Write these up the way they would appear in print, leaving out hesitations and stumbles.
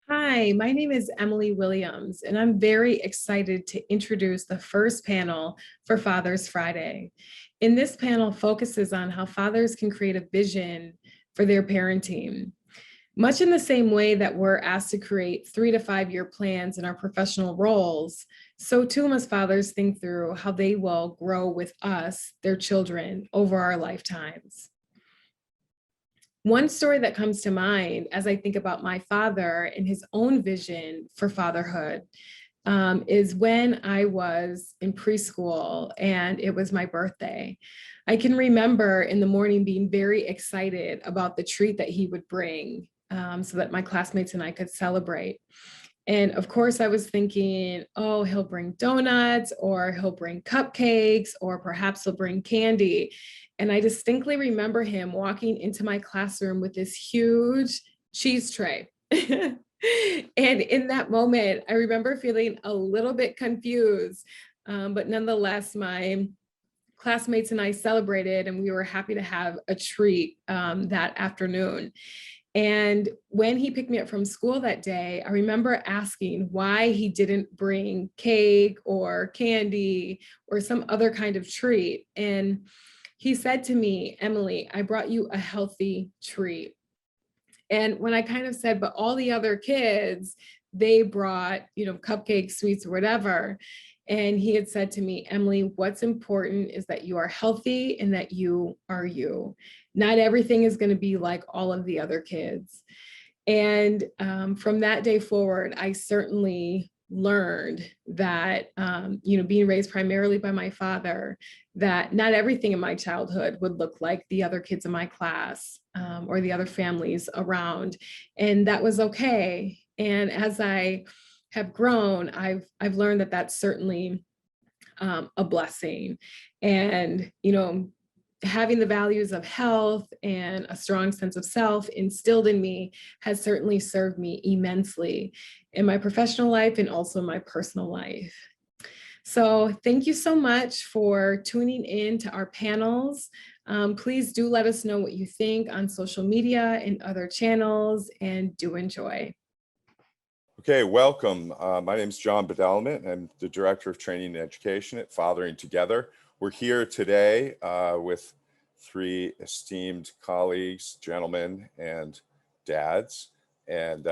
Hi, my name is Emily Williams, and I'm very excited to introduce the first panel for Father's Friday. And this panel focuses on how fathers can create a vision for their parenting. Much in the same way that we're asked to create 3 to 5 year plans in our professional roles, so too must fathers think through how they will grow with us, their children, over our lifetimes. One story that comes to mind as I think about my father and his own vision for fatherhood is when I was in preschool and it was my birthday. I can remember in the morning being very excited about the treat that he would bring so that my classmates and I could celebrate. And of course, I was thinking, oh, he'll bring donuts or he'll bring cupcakes or perhaps he'll bring candy. And I distinctly remember him walking into my classroom with this huge cheese tray. And in that moment, I remember feeling a little bit confused, but nonetheless, my classmates and I celebrated and we were happy to have a treat that afternoon. And when he picked me up from school that day, I remember asking why he didn't bring cake or candy or some other kind of treat. And he said to me, Emily, I brought you a healthy treat. And when I kind of said, but all the other kids, they brought, cupcakes, sweets, or whatever. And he had said to me, Emily, what's important is that you are healthy and that you are you. Not everything is going to be like all of the other kids. And from that day forward, I certainly learned that, being raised primarily by my father, that not everything in my childhood would look like the other kids in my class or the other families around. And that was okay. And as I have grown, I've learned that that's certainly a blessing. And, having the values of health and a strong sense of self instilled in me has certainly served me immensely in my professional life and also my personal life. So thank you so much for tuning in to our panels. Please do let us know what you think on social media and other channels, and do enjoy. Okay, welcome. My name is John Badalament. I'm the Director of Training and Education at Fathering Together. We're here today with three esteemed colleagues, gentlemen, and dads. And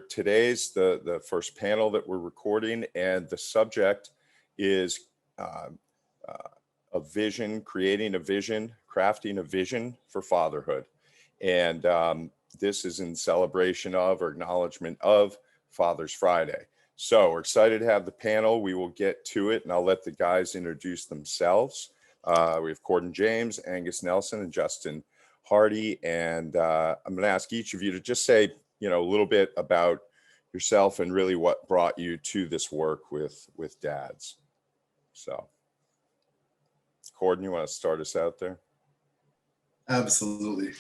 today's the first panel that we're recording, and the subject is a vision, creating a vision, crafting a vision for fatherhood. And this is in celebration of or acknowledgement of Father's Friday. So we're excited to have the panel. We will get to it, and I'll let the guys introduce themselves. We have Corden James, Angus Nelson, and Justin Hardy. And I'm going to ask each of you to just say, a little bit about yourself and really what brought you to this work with dads. So, Corden, you want to start us out there? Absolutely.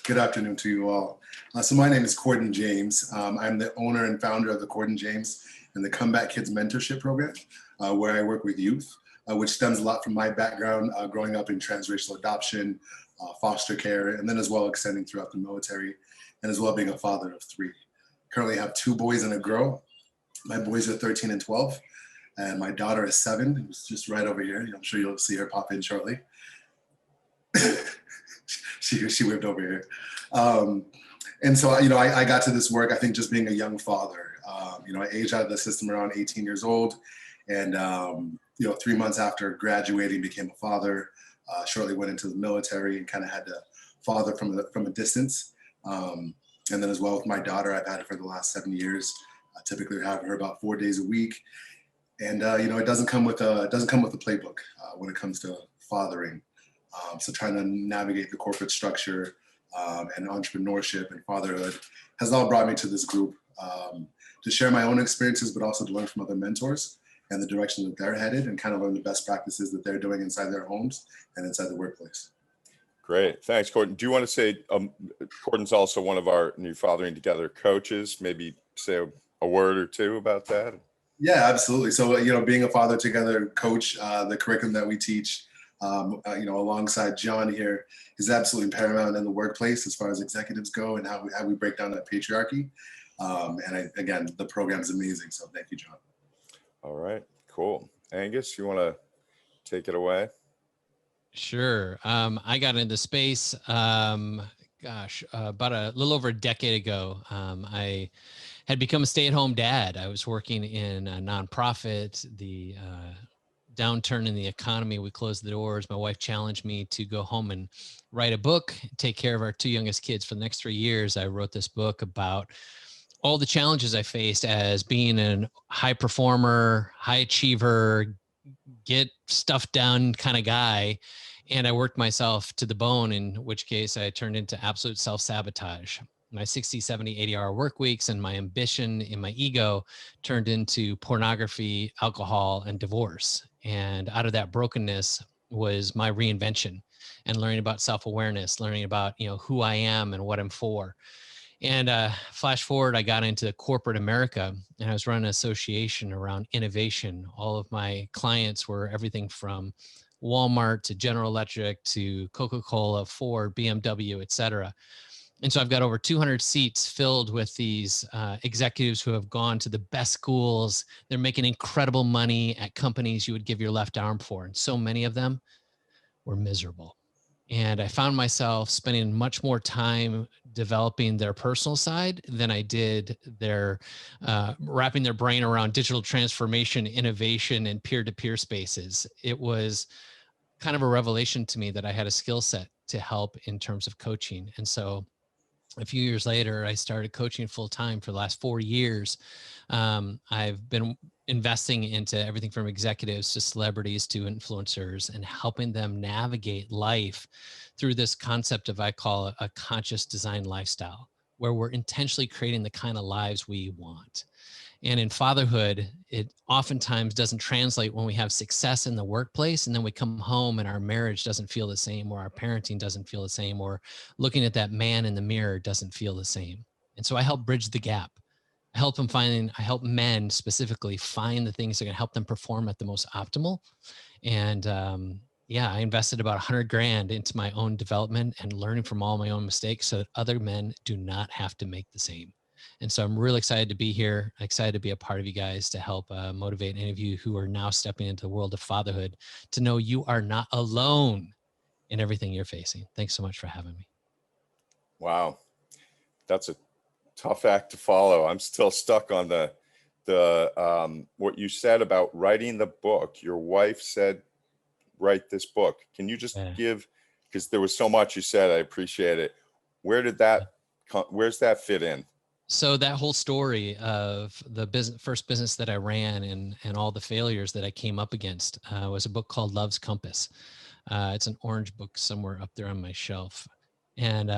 Good afternoon to you all. So my name is Corden James. I'm the owner and founder of the Corden James and the Comeback Kids Mentorship Program, where I work with youth, which stems a lot from my background growing up in transracial adoption, foster care, and then as well extending throughout the military, and as well being a father of 3. Currently have 2 boys and a girl. My boys are 13 and 12, and my daughter is 7, who's just right over here. I'm sure you'll see her pop in shortly. She whipped over here. And so, I got to this work, I think, just being a young father. I aged out of the system around 18 years old. And, 3 months after graduating, became a father, shortly went into the military and kind of had to father from a distance. And then as well with my daughter, I've had her for the last 7 years. I typically have her about 4 days a week. And, it doesn't come with a playbook when it comes to fathering. So trying to navigate the corporate structure and entrepreneurship and fatherhood has all brought me to this group to share my own experiences, but also to learn from other mentors and the direction that they're headed and kind of learn the best practices that they're doing inside their homes and inside the workplace. Great. Thanks, Corden. Do you want to say, Corden's also one of our new Fathering Together coaches, maybe say a word or two about that? Yeah, absolutely. So, being a Father Together coach, the curriculum that we teach, alongside John here is absolutely paramount in the workplace as far as executives go and how we break down that patriarchy. Again, the program is amazing. So thank you, John. All right, cool. Angus, you want to take it away? Sure. I got into space, about a little over a decade ago. I had become a stay-at-home dad. I was working in a nonprofit. The downturn in the economy, we closed the doors. My wife challenged me to go home and write a book, take care of our two youngest kids for the next 3 years. I wrote this book about all the challenges I faced as being a high performer, high achiever, get stuff done kind of guy. And I worked myself to the bone, in which case I turned into absolute self-sabotage. My 60, 70, 80-hour work weeks and my ambition and my ego turned into pornography, alcohol, and divorce. And out of that brokenness was my reinvention and learning about self-awareness, learning about, who I am and what I'm for. And flash forward, I got into corporate America and I was running an association around innovation. All of my clients were everything from Walmart to General Electric to Coca-Cola, Ford, BMW, et cetera. And so I've got over 200 seats filled with these executives who have gone to the best schools. They're making incredible money at companies you would give your left arm for. And so many of them were miserable. And I found myself spending much more time developing their personal side than I did their wrapping their brain around digital transformation, innovation, and peer-to-peer spaces. It was kind of a revelation to me that I had a skill set to help in terms of coaching. And so a few years later, I started coaching full time for the last 4 years. I've been investing into everything from executives to celebrities to influencers and helping them navigate life through this concept of, I call it, a conscious design lifestyle, where we're intentionally creating the kind of lives we want. And in fatherhood, it oftentimes doesn't translate when we have success in the workplace and then we come home and our marriage doesn't feel the same, or our parenting doesn't feel the same, or looking at that man in the mirror doesn't feel the same. And so I help bridge the gap. I help men specifically find the things that are going to help them perform at the most optimal. And I invested about 100 grand into my own development and learning from all my own mistakes so that other men do not have to make the same. And so I'm really excited to be here, excited to be a part of you guys to help motivate any of you who are now stepping into the world of fatherhood to know you are not alone in everything you're facing. Thanks so much for having me. Wow. That's a tough act to follow. I'm still stuck on the what you said about writing the book. Your wife said, write this book. Can you just give, because there was so much you said, I appreciate it. Where's that fit in? So that whole story of the first business that I ran and all the failures that I came up against was a book called Love's Compass. It's an orange book somewhere up there on my shelf. And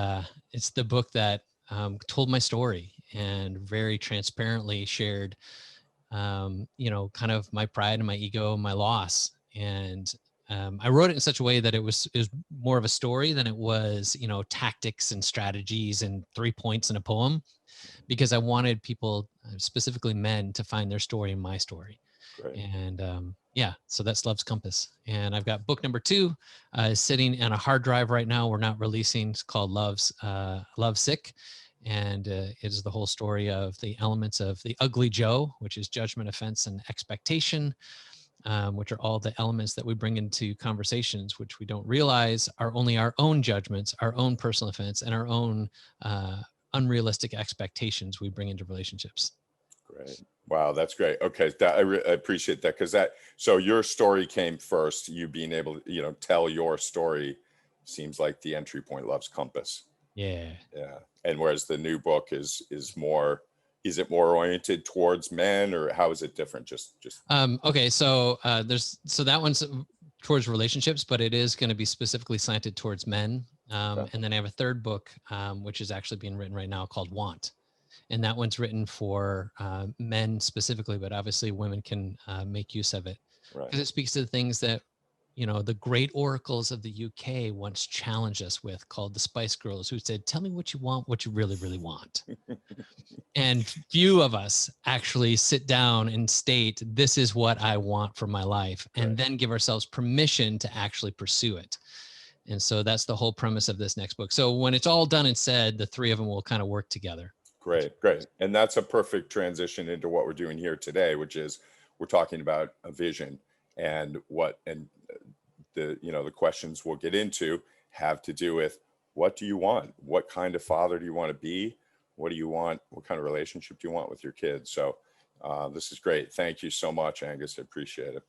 it's the book that told my story and very transparently shared, kind of my pride and my ego, my loss. And I wrote it in such a way that it was more of a story than it was, tactics and strategies and 3 points in a poem, because I wanted people, specifically men, to find their story in my story. Great. And so that's Love's Compass. And I've got book number 2 sitting on a hard drive right now. We're not releasing. It's called Love Sick. And it is the whole story of the elements of the ugly Joe, which is judgment, offense, and expectation, which are all the elements that we bring into conversations, which we don't realize are only our own judgments, our own personal offense, and our own unrealistic expectations we bring into relationships. Great. Wow, that's great. Okay, I appreciate that, because so your story came first. You being able to, tell your story seems like the entry point. Love's Compass. Yeah. And whereas the new book is more, is it more oriented towards men, or how is it different? Just okay, so that one's towards relationships, but it is going to be specifically slanted towards men. And then I have a third book, which is actually being written right now, called Want. And that one's written for men specifically, but obviously women can make use of it, because it speaks to the things that, the great oracles of the UK once challenged us with, called the Spice Girls, who said, tell me what you want, what you really, really want. And few of us actually sit down and state, this is what I want for my life, and then give ourselves permission to actually pursue it. And so that's the whole premise of this next book. So when it's all done and said, the 3 of them will kind of work together. Great, great. And that's a perfect transition into what we're doing here today, which is we're talking about a vision, and the questions we'll get into have to do with, what do you want? What kind of father do you want to be? What do you want? What kind of relationship do you want with your kids? So this is great. Thank you so much, Angus. I appreciate it.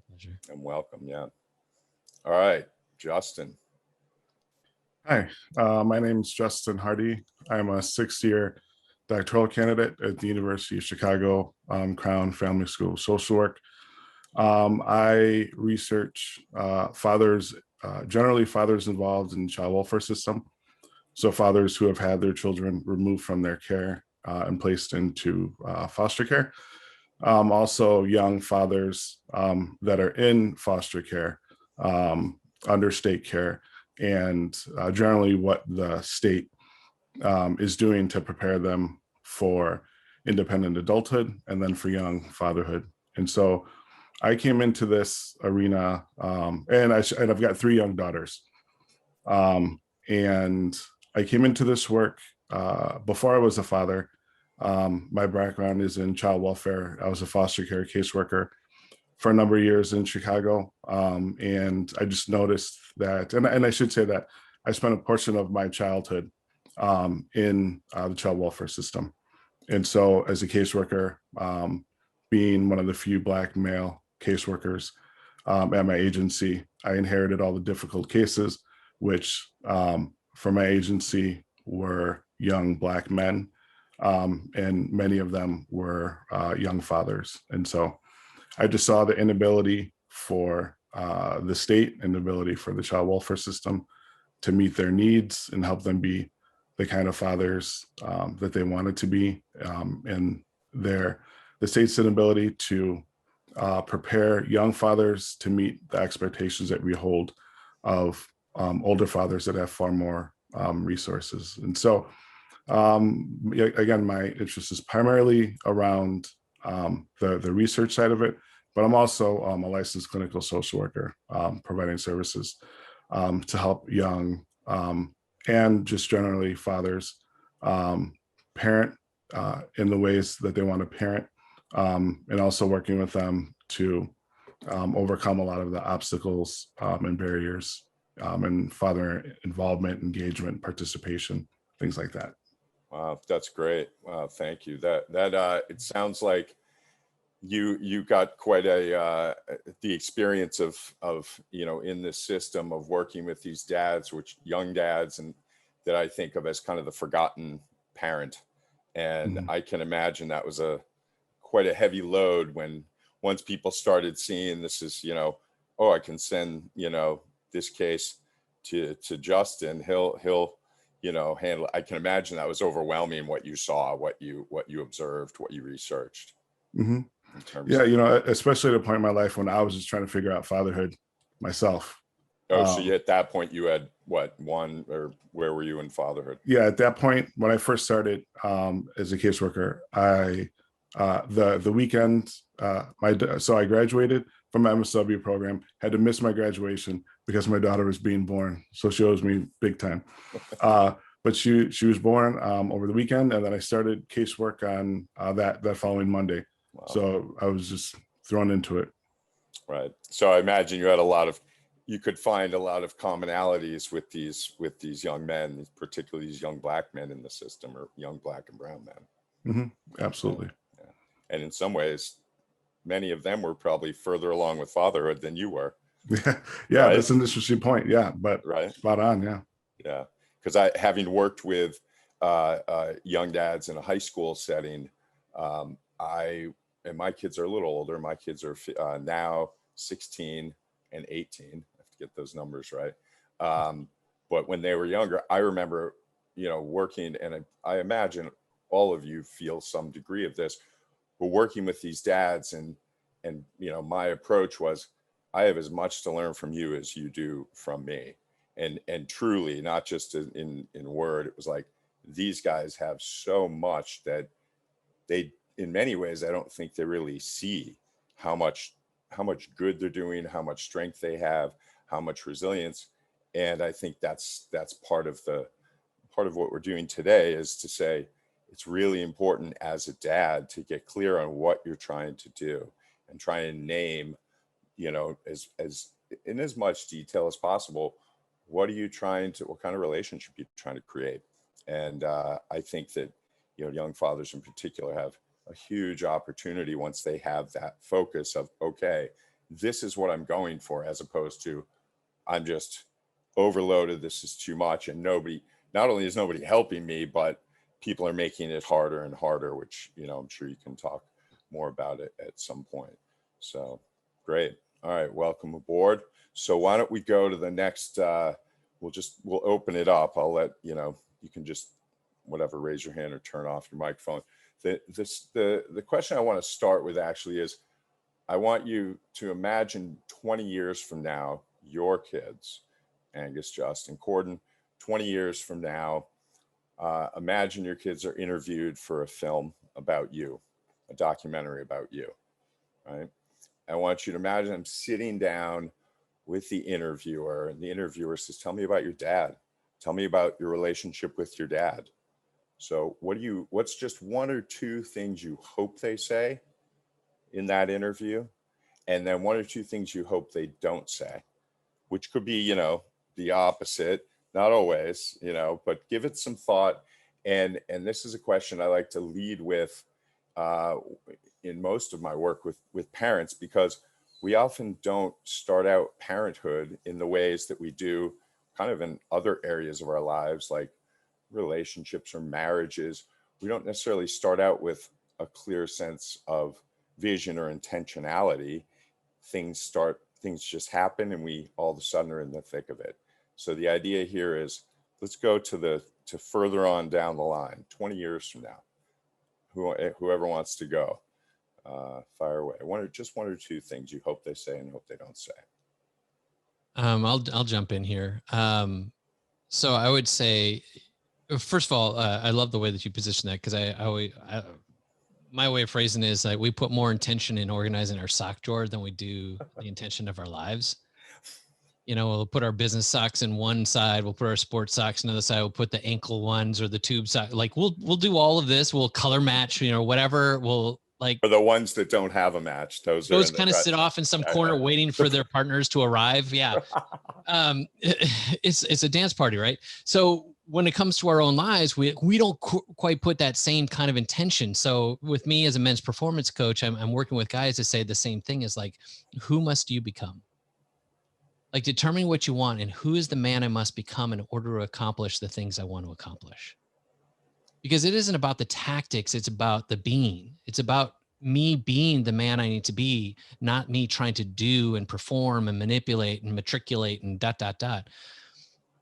Pleasure. And welcome. Yeah. All right, Justin. Hi, my name is Justin Hardy. I'm a sixth-year doctoral candidate at the University of Chicago Crown Family School of Social Work. I research fathers, generally fathers involved in child welfare system. So fathers who have had their children removed from their care and placed into foster care. Also young fathers that are in foster care, under state care, and generally what the state is doing to prepare them for independent adulthood and then for young fatherhood. And so I came into this arena, and I've got 3 young daughters. And I came into this work before I was a father. My background is in child welfare. I was a foster care caseworker for a number of years in Chicago. And I just noticed that, and I should say that I spent a portion of my childhood in the child welfare system. And so as a caseworker, being one of the few Black male caseworkers at my agency, I inherited all the difficult cases, which for my agency were young Black men, and many of them were young fathers. And so I just saw the inability for the state, inability for the child welfare system to meet their needs and help them be the kind of fathers that they wanted to be, and the state's inability to prepare young fathers to meet the expectations that we hold of older fathers that have far more resources. And so, again, my interest is primarily around the research side of it, but I'm also a licensed clinical social worker, providing services to help young and just generally fathers parent in the ways that they want to parent, and also working with them to overcome a lot of the obstacles and barriers and father involvement, engagement, participation, things like that. Wow, that's great. Wow, thank you. That it sounds like you got quite the experience of in this system of working with these dads, which young dads, and that I think of as kind of the forgotten parent. And I can imagine that was quite a heavy load when once people started seeing this is, oh, I can send, this case to Justin, he'll handle it. I can imagine that was overwhelming, what you saw, what you observed, what you researched. Mm-hmm. Yeah, especially at a point in my life when I was just trying to figure out fatherhood myself. Oh, so at that point you had what, one, or where were you in fatherhood? Yeah, at that point when I first started as a caseworker, the weekend, so I graduated from my MSW program, had to miss my graduation because my daughter was being born. So she owes me big time. But she was born over the weekend, and then I started casework on that following Monday. Wow. So I was just thrown into it. Right. So I imagine you could find a lot of commonalities with these young men, particularly these young Black men in the system, or young Black and brown men. Mm-hmm. Absolutely. Yeah. And in some ways, many of them were probably further along with fatherhood than you were. Yeah, right? That's an interesting point. Yeah, but right. Spot on. Yeah. Yeah. Because having worked with young dads in a high school setting, and my kids are a little older. My kids are now 16 and 18. I have to get those numbers right. But when they were younger, I remember, working, and I imagine all of you feel some degree of this, but working with these dads, and my approach was, I have as much to learn from you as you do from me. And truly, not just in word, it was like, these guys have so much that they, in many ways, I don't think they really see how much good they're doing, how much strength they have, how much resilience. And I think that's part of what we're doing today, is to say, it's really important as a dad to get clear on what you're trying to do and try and name, as in as much detail as possible, what kind of relationship you're trying to create. And I think that, young fathers in particular have a huge opportunity once they have that focus of, okay, this is what I'm going for, as opposed to I'm just overloaded, this is too much, and not only is nobody helping me, but people are making it harder and harder, which, I'm sure you can talk more about it at some point. So great. All right, welcome aboard. So why don't we go to the next, we'll open it up. I'll let, you can just raise your hand or turn off your microphone. The question I want to start with actually is, I want you to imagine 20 years from now, your kids, Angus, Justin, Corden, 20 years from now, imagine your kids are interviewed for a film about you, a documentary about you, right? I want you to imagine them sitting down with the interviewer, and the interviewer says, tell me about your dad. Tell me about your relationship with your dad. So what's just one or two things you hope they say in that interview? And then one or two things you hope they don't say, which could be, the opposite, not always, but give it some thought. And this is a question I like to lead with in most of my work with parents, because we often don't start out parenthood in the ways that we do kind of in other areas of our lives, like relationships or marriages. We don't necessarily start out with a clear sense of vision or intentionality. Things just happen, and we all of a sudden are in the thick of it. So the idea here is, let's go to further on down the line, 20 years from now, whoever wants to go, fire away. Just one or two things you hope they say and hope they don't say. I'll jump in here. So I would say, first of all, I love the way that you position that, because my way of phrasing it is like, we put more intention in organizing our sock drawer than we do the intention of our lives. We'll put our business socks in one side, we'll put our sports socks in the other side, we'll put the ankle ones or the tube socks. Like we'll do all of this. We'll color match, whatever. We'll like, for the ones that don't have a match, those kind of sit off in some corner waiting for their partners to arrive. Yeah. It's a dance party, right? So when it comes to our own lives, we don't quite put that same kind of intention. So with me as a men's performance coach, I'm working with guys to say the same thing, is like, who must you become? Like, determining what you want and who is the man I must become in order to accomplish the things I want to accomplish. Because it isn't about the tactics, it's about the being. It's about me being the man I need to be, not me trying to do and perform and manipulate and matriculate and ...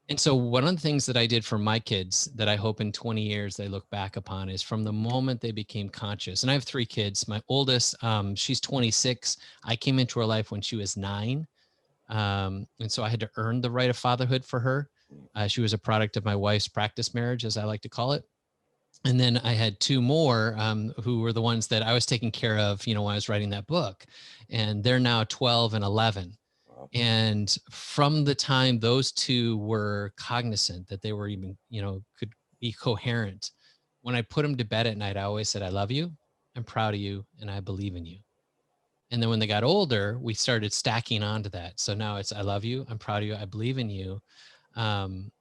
And so one of the things that I did for my kids that I hope in 20 years they look back upon is from the moment they became conscious. And I have 3 kids. My oldest, she's 26. I came into her life when she was 9. And so I had to earn the right of fatherhood for her. She was a product of my wife's practice marriage, as I like to call it. And then I had 2 more who were the ones that I was taking care of, when I was writing that book. And they're now 12 and 11. Wow. And from the time those 2 were cognizant that they were even, could be coherent, when I put them to bed at night, I always said, I love you, I'm proud of you, and I believe in you. And then when they got older, we started stacking onto that. So now it's, I love you, I'm proud of you, I believe in you. And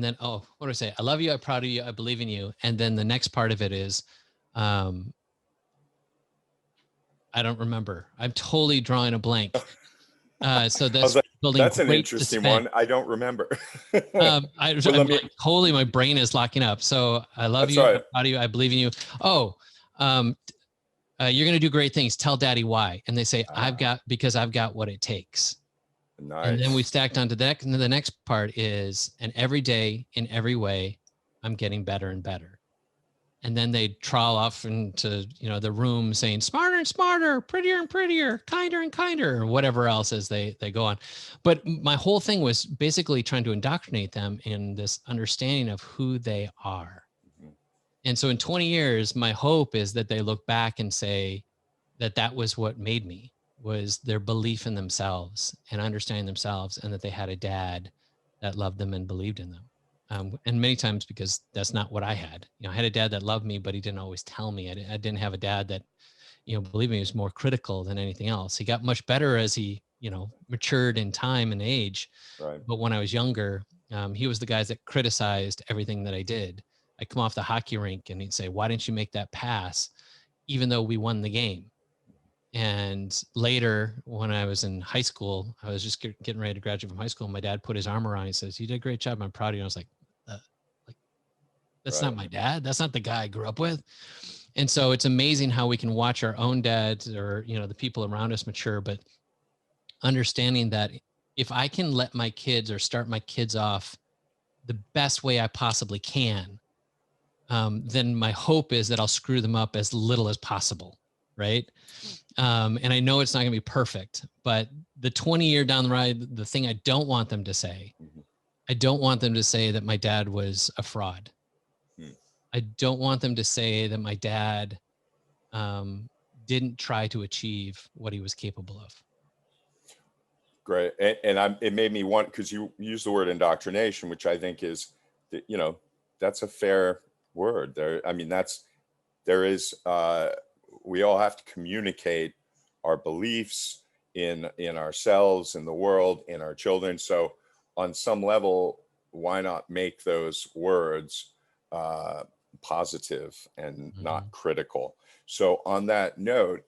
then, what do I say? I love you, I'm proud of you, I believe in you. And then the next part of it is, I don't remember. I'm totally drawing a blank. So that's building. That's an interesting one. I don't remember. Totally, my brain is locking up. So I love you, I'm proud of you, I believe in you. You're going to do great things. Tell daddy why. And they say, because I've got what it takes. Nice. And then we stacked onto that. And then the next part is, and every day in every way, I'm getting better and better. And then they trawl off into, the room saying smarter and smarter, prettier and prettier, kinder and kinder, or whatever else as they go on. But my whole thing was basically trying to indoctrinate them in this understanding of who they are. And so in 20 years, my hope is that they look back and say that was what made me, was their belief in themselves and understanding themselves, and that they had a dad that loved them and believed in them. And many times because that's not what I had. I had a dad that loved me, but he didn't always tell me. I didn't have a dad that, believe me, was more critical than anything else. He got much better as he, matured in time and age. Right. But when I was younger, he was the guy that criticized everything that I did. I'd come off the hockey rink and he'd say, "Why didn't you make that pass?" Even though we won the game. And later, when I was in high school, I was just getting ready to graduate from high school. My dad put his arm around me and says, "You did a great job. I'm proud of you." And I was like, that's not my dad. That's not the guy I grew up with. And so it's amazing how we can watch our own dads or, the people around us mature, but understanding that if I can let my kids or start my kids off the best way I possibly can, then my hope is that I'll screw them up as little as possible. Right. And I know it's not going to be perfect, but the 20-year down the ride, the thing I don't want them to say, I don't want them to say that my dad was a fraud. I don't want them to say that my dad didn't try to achieve what he was capable of. Great. And it made me want, because you use the word indoctrination, which I think is, that's a fair word there. I mean, we all have to communicate our beliefs in ourselves, in the world, in our children. So on some level, why not make those words positive and not critical? So on that note,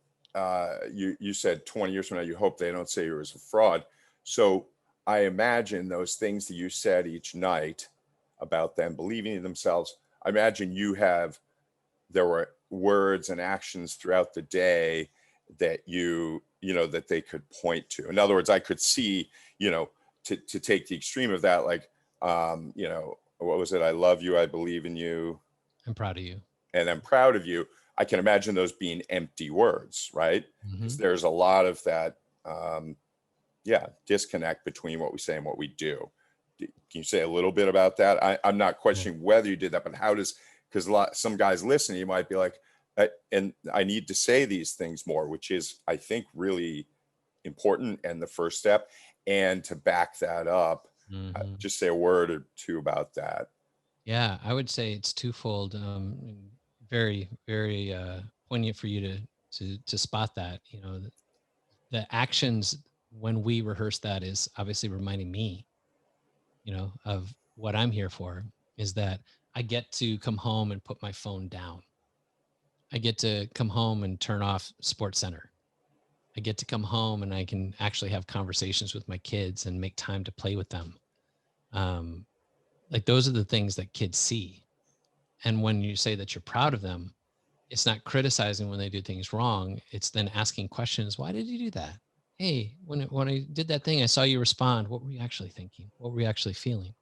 you said 20 years from now, you hope they don't say you was a fraud. So I imagine those things that you said each night about them believing in themselves, I imagine there were words and actions throughout the day that that they could point to. In other words, I could see, to take the extreme of that, like, what was it? I love you. I believe in you. I'm proud of you. And I'm proud of you. I can imagine those being empty words, right? Because there's a lot of that, disconnect between what we say and what we do. Can you say a little bit about that? I'm not questioning whether you did that, but because some guys listening, you might be like, and I need to say these things more, which is, I think, really important and the first step. And to back that up, just say a word or two about that. Yeah, I would say it's twofold. Very, very poignant for you to spot that. The actions when we rehearse that is obviously reminding me, of what I'm here for, is that I get to come home and put my phone down. I get to come home and turn off Sports Center. I get to come home and I can actually have conversations with my kids and make time to play with them. Like those are the things that kids see. And when you say that you're proud of them, it's not criticizing when they do things wrong. It's then asking questions. Why did you do that? Hey, when I did that thing, I saw you respond. What were you actually thinking? What were you actually feeling?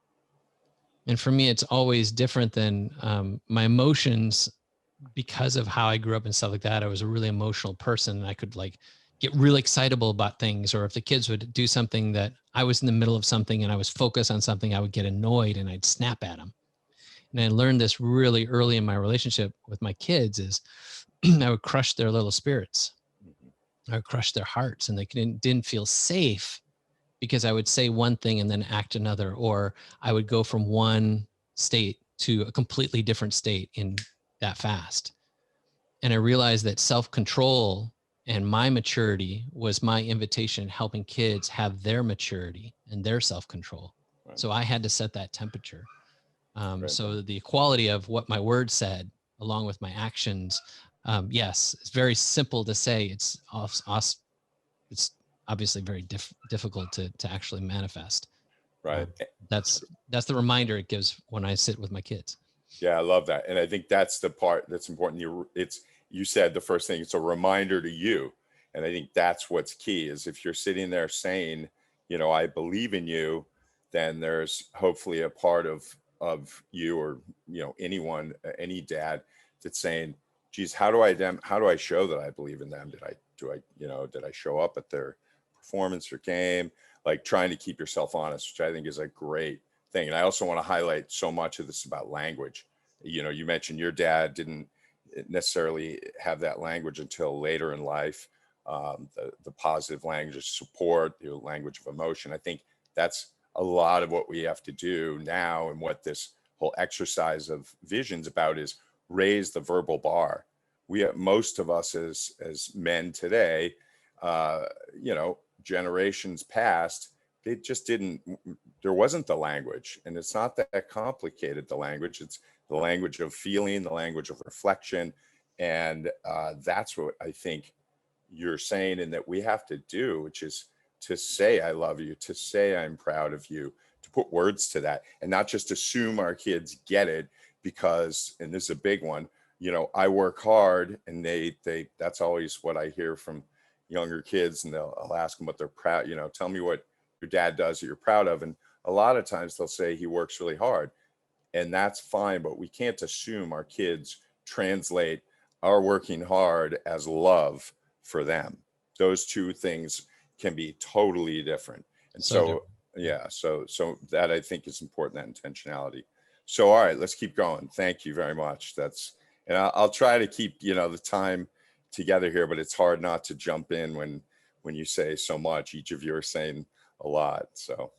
And for me, it's always different than my emotions, because of how I grew up and stuff like that. I was a really emotional person, and I could get really excitable about things. Or if the kids would do something that I was in the middle of something and I was focused on something, I would get annoyed and I'd snap at them. And I learned this really early in my relationship with my kids is I would crush their little spirits. I would crush their hearts, and they didn't feel safe because I would say one thing and then act another, or I would go from one state to a completely different state in that fast. And I realized that self-control and my maturity was my invitation, helping kids have their maturity and their self-control. Right. So I had to set that temperature. So the equality of what my words said along with my actions, yes, it's very simple to say. It's obviously very difficult to actually manifest. Right. That's the reminder it gives when I sit with my kids. Yeah, I love that. And I think that's the part that's important. You said the first thing, it's a reminder to you. And I think that's what's key, is if you're sitting there saying, I believe in you, then there's hopefully a part of you, or, anyone, any dad, that's saying, geez, how do I show that I believe in them? Did I show up at their performance or game? Like trying to keep yourself honest, which I think is a great thing. And I also want to highlight so much of this about language. You mentioned your dad didn't necessarily have that language until later in life. The positive language of support, the language of emotion. I think that's a lot of what we have to do now, and what this whole exercise of vision's about, is raise the verbal bar. Most of us as men today, you know, generations past, they just didn't, there wasn't the language, and it's not that complicated, the language. It's the language of feeling, the language of reflection. And that's what I think you're saying, and that we have to do, which is to say, I love you, to say, I'm proud of you, to put words to that, and not just assume our kids get it because, and this is a big one, you know, I work hard, and that's always what I hear from younger kids, and I'll ask them what they're proud, you know, tell me what your dad does that you're proud of. And a lot of times they'll say he works really hard, and that's fine, but we can't assume our kids translate our working hard as love for them. Those two things can be totally different. And so yeah, so that I think is important, that intentionality. So, all right, let's keep going. Thank you very much. And I'll try to keep, you know, the time together here, but it's hard not to jump in when you say so much. Each of you are saying a lot, so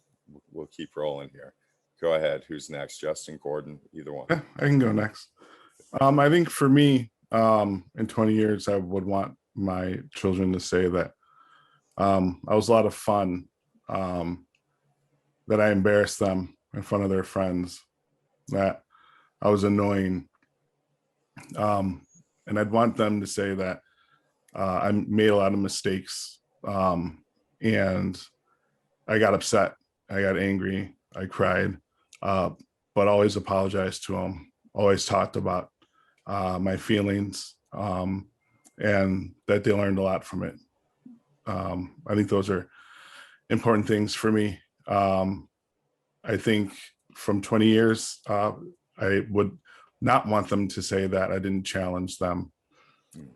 we'll keep rolling here. Go ahead. Who's next? Justin, Gordon, either one. Yeah, I can go next. I think for me, in 20 years, I would want my children to say that I was a lot of fun, that I embarrassed them in front of their friends, that I was annoying. And I'd want them to say that I made a lot of mistakes, and I got upset, I got angry, I cried, but always apologized to them, always talked about my feelings, and that they learned a lot from it. I think those are important things for me. I think from 20 years, I would not want them to say that I didn't challenge them.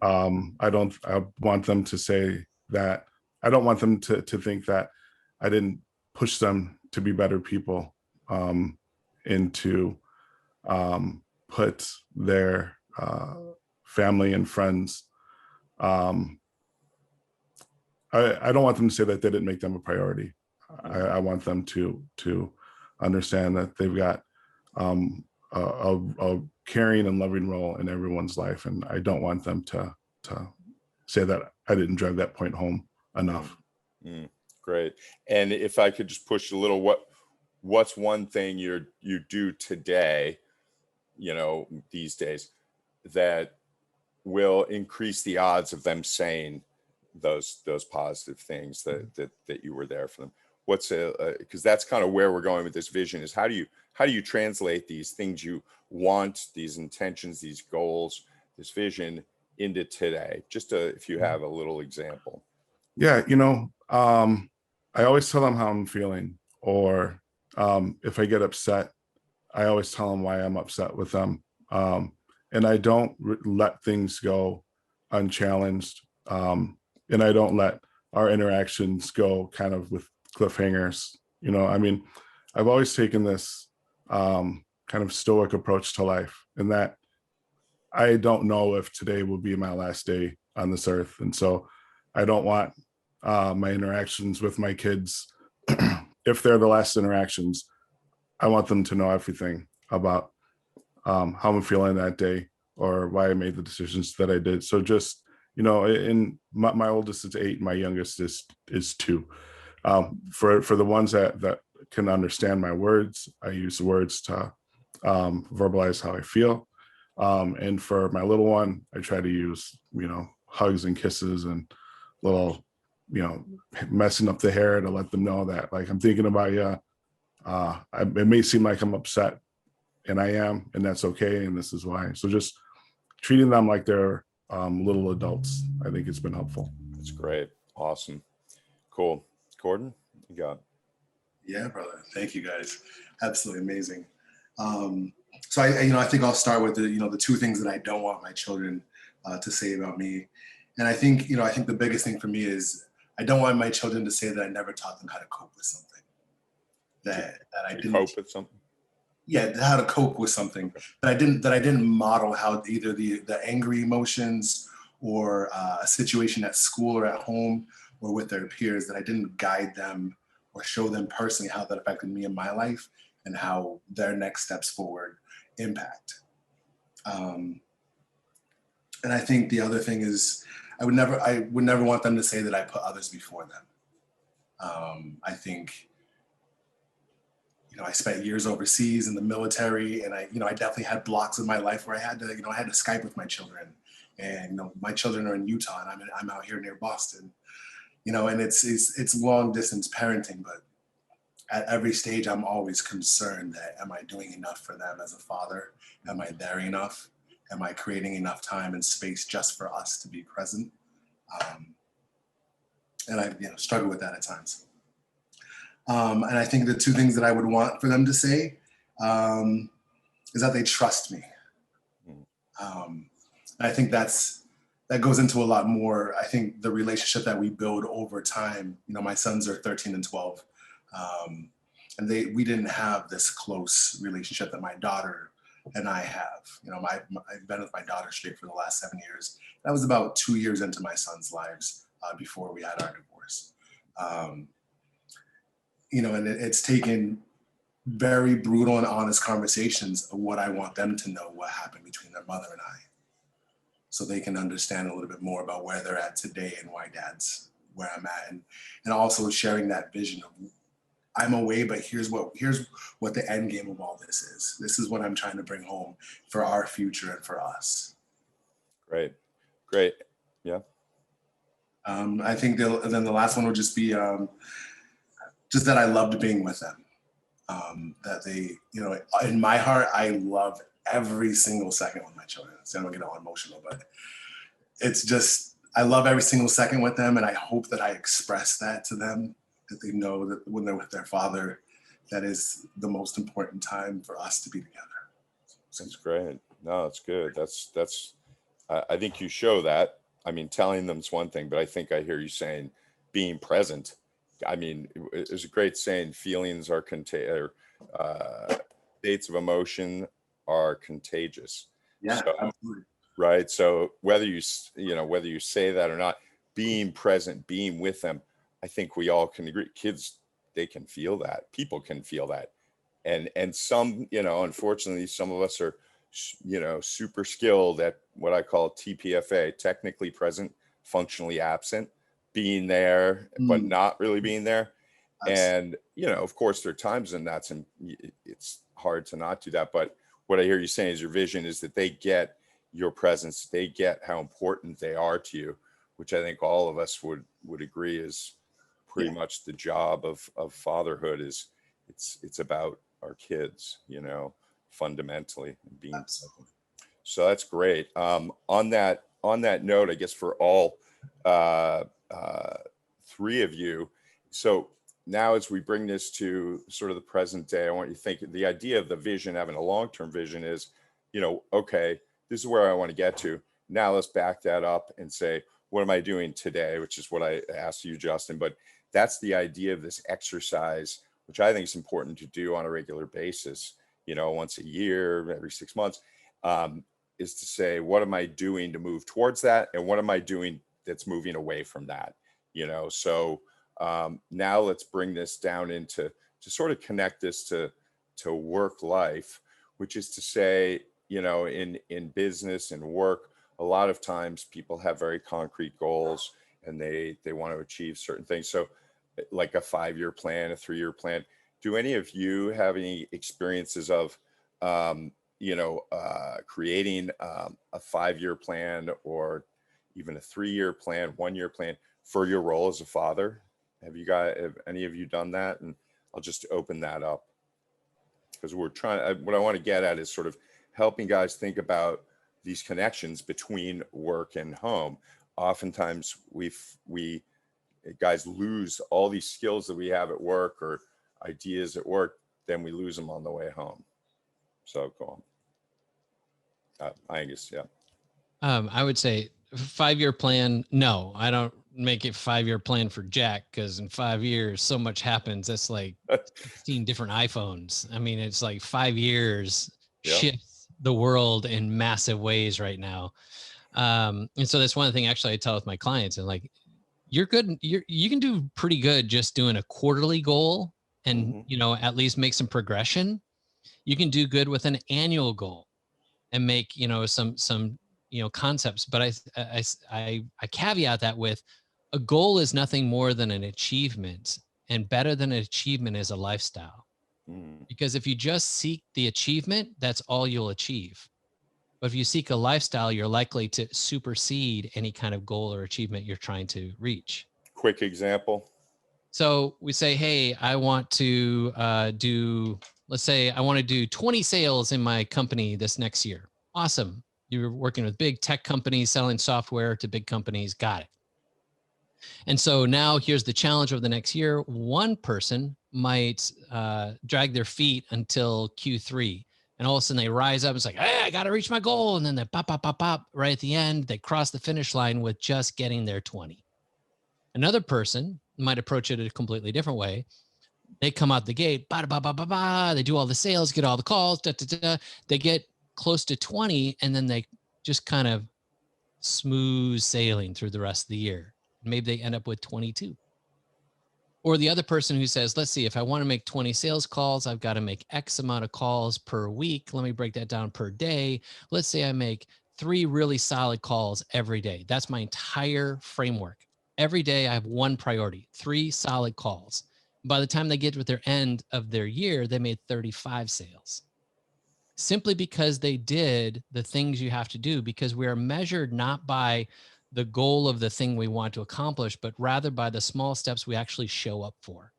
I want them to say that, I don't want them to think that I didn't push them to be better people, and to put their family and friends. I don't want them to say that they didn't make them a priority. I want them to understand that they've got a caring and loving role in everyone's life, and I don't want them to say that I didn't drive that point home enough. Great. And if I could just push a little, what's one thing you do today, you know, these days, that will increase the odds of them saying those positive things that you were there for them? What's because that's kind of where we're going with this vision, is how do you translate these things you want, these intentions, these goals, this vision into today? Just if you have a little example. Yeah, you know, I always tell them how I'm feeling, or if I get upset, I always tell them why I'm upset with them. And I don't let things go unchallenged. And I don't let our interactions go kind of with cliffhangers. You know, I mean, I've always taken this kind of stoic approach to life, and that I don't know if today will be my last day on this earth. And so I don't want my interactions with my kids, if they're the last interactions, I want them to know everything about how I'm feeling that day, or why I made the decisions that I did. So just, you know, in my oldest is 8, my youngest is 2. For the ones that can understand my words, I use the words to verbalize how I feel. And for my little one, I try to use, you know, hugs and kisses and little, you know, messing up the hair to let them know that, like, I'm thinking about you. It may seem like I'm upset, and I am, and that's okay, and this is why. So just treating them like they're little adults, I think it's been helpful. That's great. Awesome. Cool. Gordon, you got it. Yeah, brother. Thank you, guys. Absolutely amazing. So I think I'll start with the 2 things that I don't want my children to say about me. And I think the biggest thing for me is I don't want my children to say that I never taught them how to cope with something. That I didn't cope with something. Yeah, how to cope with something that I didn't model, how either the angry emotions or a situation at school or at home or with their peers, that I didn't guide them or show them personally how that affected me in my life and how their next steps forward impact. And I think the other thing is I would never want them to say that I put others before them. I think, I spent years overseas in the military, and I definitely had blocks of my life where I had to Skype with my children, and my children are in Utah, and I'm out here near Boston, and it's long distance parenting, but at every stage I'm always concerned that, am I doing enough for them as a father? Am I there enough? Am I creating enough time and space just for us to be present? And I struggle with that at times. And I think the two things that I would want for them to say is that they trust me. And I think that goes into a lot more. I think the relationship that we build over time, my sons are 13 and 12. And we didn't have this close relationship that my daughter and I have. I've been with my daughter straight for the last 7 years. That was about 2 years into my son's lives before we had our divorce. And it's taken very brutal and honest conversations of what I want them to know, what happened between their mother and I, so they can understand a little bit more about where they're at today and why Dad's where I'm at, and also sharing that vision of, I'm away, but here's what the end game of all this is. This is what I'm trying to bring home for our future and for us. Great. Yeah. I think then the last one would just be just that I loved being with them. That they, in my heart, I love every single second with my children. So I don't get all emotional, but it's just, I love every single second with them. And I hope that I express that to them, that they know that when they're with their father, that is the most important time for us to be together. That's great. No, that's good. I think you show that. I mean, telling them is one thing, but I think I hear you saying being present. I mean, there's a great saying, feelings are states of emotion are contagious. Yeah, so, absolutely. Right. So whether you say that or not, being present, being with them, I think we all can agree. Kids, they can feel that. People can feel that. And some, unfortunately, some of us are, super skilled at what I call TPFA, technically present, functionally absent, being there, but not really being there. And, of course, there are times and it's hard to not do that. But what I hear you saying is your vision is that they get your presence. They get how important they are to you, which I think all of us would agree is pretty much the job of fatherhood. Is it's about our kids, fundamentally, and being present. So that's great. On that note, I guess for all three of you, so now as we bring this to sort of the present day, I want you to think the idea of the vision, having a long-term vision is, okay, this is where I want to get to. Now let's back that up and say, what am I doing today? Which is what I asked you, Justin, but that's the idea of this exercise, which I think is important to do on a regular basis, once a year, every 6 months, is to say, what am I doing to move towards that? And what am I doing that's moving away from that? So now let's bring this down to sort of connect this to work life, which is to say, in business and work, a lot of times people have very concrete goals and they want to achieve certain things. So like a 5-year plan, a 3-year plan. Do any of you have any experiences of, creating a 5-year plan or even a 3-year plan, 1-year plan for your role as a father? Have any of you done that? And I'll just open that up because what I want to get at is sort of helping guys think about these connections between work and home. Oftentimes we guys lose all these skills that we have at work or ideas at work, then we lose them on the way home. So go on. Angus, yeah. I would say 5-year plan. No, I don't make it 5-year plan for Jack, because in 5 years, so much happens. That's like 16 different iPhones. I mean, it's like 5 years shifts the world in massive ways right now. And so that's one thing actually I tell with my clients, and like, you're good. You can do pretty good just doing a quarterly goal and, at least make some progression. You can do good with an annual goal and make, some concepts. But I caveat that with a goal is nothing more than an achievement, and better than an achievement is a lifestyle. Because if you just seek the achievement, that's all you'll achieve. But if you seek a lifestyle, you're likely to supersede any kind of goal or achievement you're trying to reach. Quick example. So we say, hey, I want to let's say I want to do 20 sales in my company this next year. Awesome. You're working with big tech companies, selling software to big companies. Got it. And so now here's the challenge of the next year. One person might drag their feet until Q3. And all of a sudden they rise up. It's like, hey, I got to reach my goal. And then they pop, pop, pop, pop. Right at the end, they cross the finish line with just getting their 20. Another person might approach it a completely different way. They come out the gate, bah, bah, bah, bah, bah, they do all the sales, get all the calls, da, da, da. They get close to 20, and then they just kind of smooth sailing through the rest of the year. Maybe they end up with 22. Or the other person who says, let's see, if I want to make 20 sales calls, I've got to make X amount of calls per week. Let me break that down per day. Let's say I make 3 really solid calls every day. That's my entire framework. Every day I have one priority, 3 solid calls. By the time they get to their end of their year, they made 35 sales. Simply because they did the things you have to do, because we are measured not by the goal of the thing we want to accomplish, but rather by the small steps we actually show up for.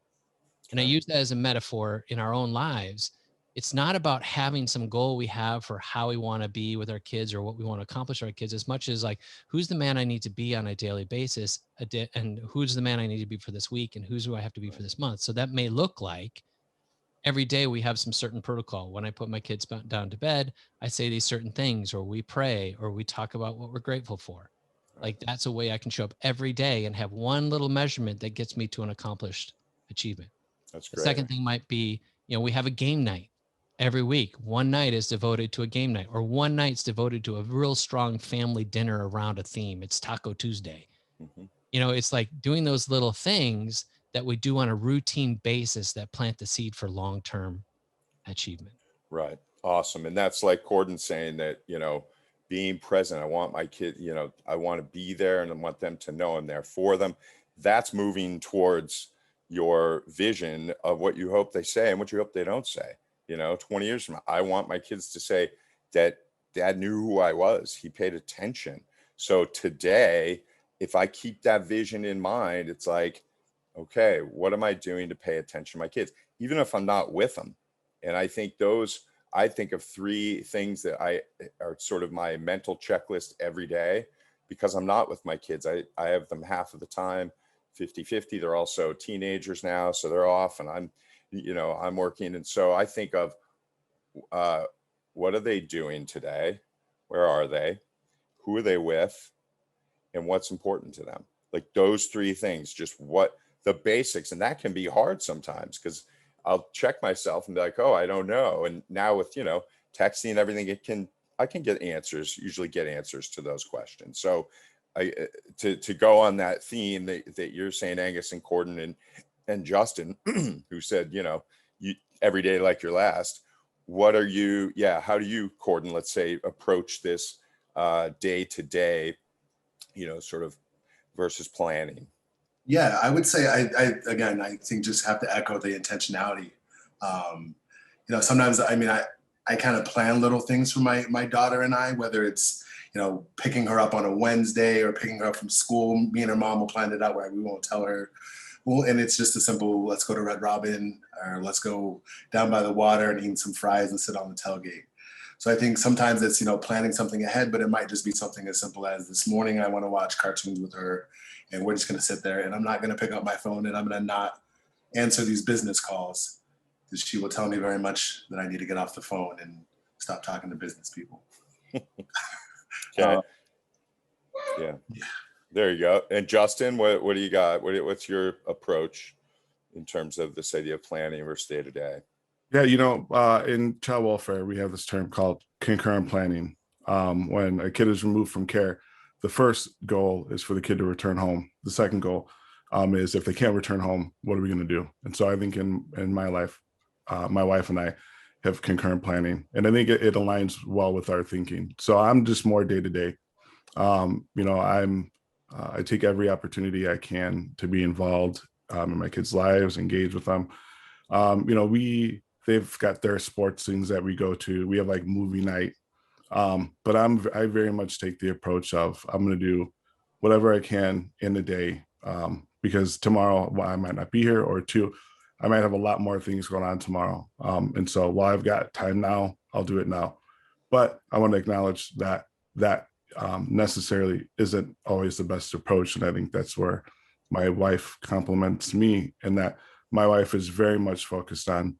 And I use that as a metaphor in our own lives. It's not about having some goal we have for how we want to be with our kids or what we want to accomplish with our kids, as much as like, who's the man I need to be on a daily basis, and who's the man I need to be for this week, and who's who I have to be for this month. So that may look like every day we have some certain protocol. When I put my kids down to bed, I say these certain things, or we pray, or we talk about what we're grateful for. Like that's a way I can show up every day and have one little measurement that gets me to an accomplished achievement. That's The great. second thing might be, we have a game night every week. One night is devoted to a game night, or one night's devoted to a real strong family dinner around a theme. It's Taco Tuesday. It's like doing those little things that we do on a routine basis that plant the seed for long-term achievement. Right. Awesome. And that's like Corden saying that, being present. I want my kid, I want to be there, and I want them to know I'm there for them. That's moving towards your vision of what you hope they say and what you hope they don't say. 20 years from now, I want my kids to say that dad knew who I was. He paid attention. So today, if I keep that vision in mind, it's like, okay, what am I doing to pay attention to my kids, even if I'm not with them? And I think of 3 things that are sort of my mental checklist every day, because I'm not with my kids. I have them half of the time, 50-50. They're also teenagers now, so they're off, and I'm working. And so I think of what are they doing today? Where are they? Who are they with? And what's important to them? Like those 3 things, just what the basics. And that can be hard sometimes, because I'll check myself and be like, oh, I don't know. And now with, texting and everything, I can usually get answers to those questions. So to go on that theme that you're saying, Angus and Corden and Justin, who said, you every day like your last, how do you, Corden, let's say, approach this day to day, sort of versus planning? Yeah, I would say I think just have to echo the intentionality. Sometimes I kind of plan little things for my daughter and I, whether it's picking her up on a Wednesday or picking her up from school. Me and her mom will plan it out where we won't tell her. Well, and it's just a simple, let's go to Red Robin, or let's go down by the water and eat some fries and sit on the tailgate. So I think sometimes it's planning something ahead, but it might just be something as simple as, this morning I want to watch cartoons with her, and we're just going to sit there, and I'm not going to pick up my phone, and I'm going to not answer these business calls, because she will tell me very much that I need to get off the phone and stop talking to business people. Okay. Yeah. There you go. And Justin, what do you got? What's your approach in terms of this idea of planning versus day to day? Yeah, in child welfare, we have this term called concurrent planning. When a kid is removed from care the first goal is for the kid to return home. The second goal is if they can't return home, what are we going to do? And so I think in my life, my wife and I have concurrent planning, and I think it aligns well with our thinking. So I'm just more day to day. I take every opportunity I can to be involved in my kids' lives, engage with them. They've got their sports things that we go to. We have like movie night. But I very much take the approach of I'm going to do whatever I can in the day, because tomorrow I might not be here, or two, I might have a lot more things going on tomorrow. And so while I've got time now, I'll do it now. But I want to acknowledge that necessarily isn't always the best approach. And I think that's where my wife compliments me, in that my wife is very much focused on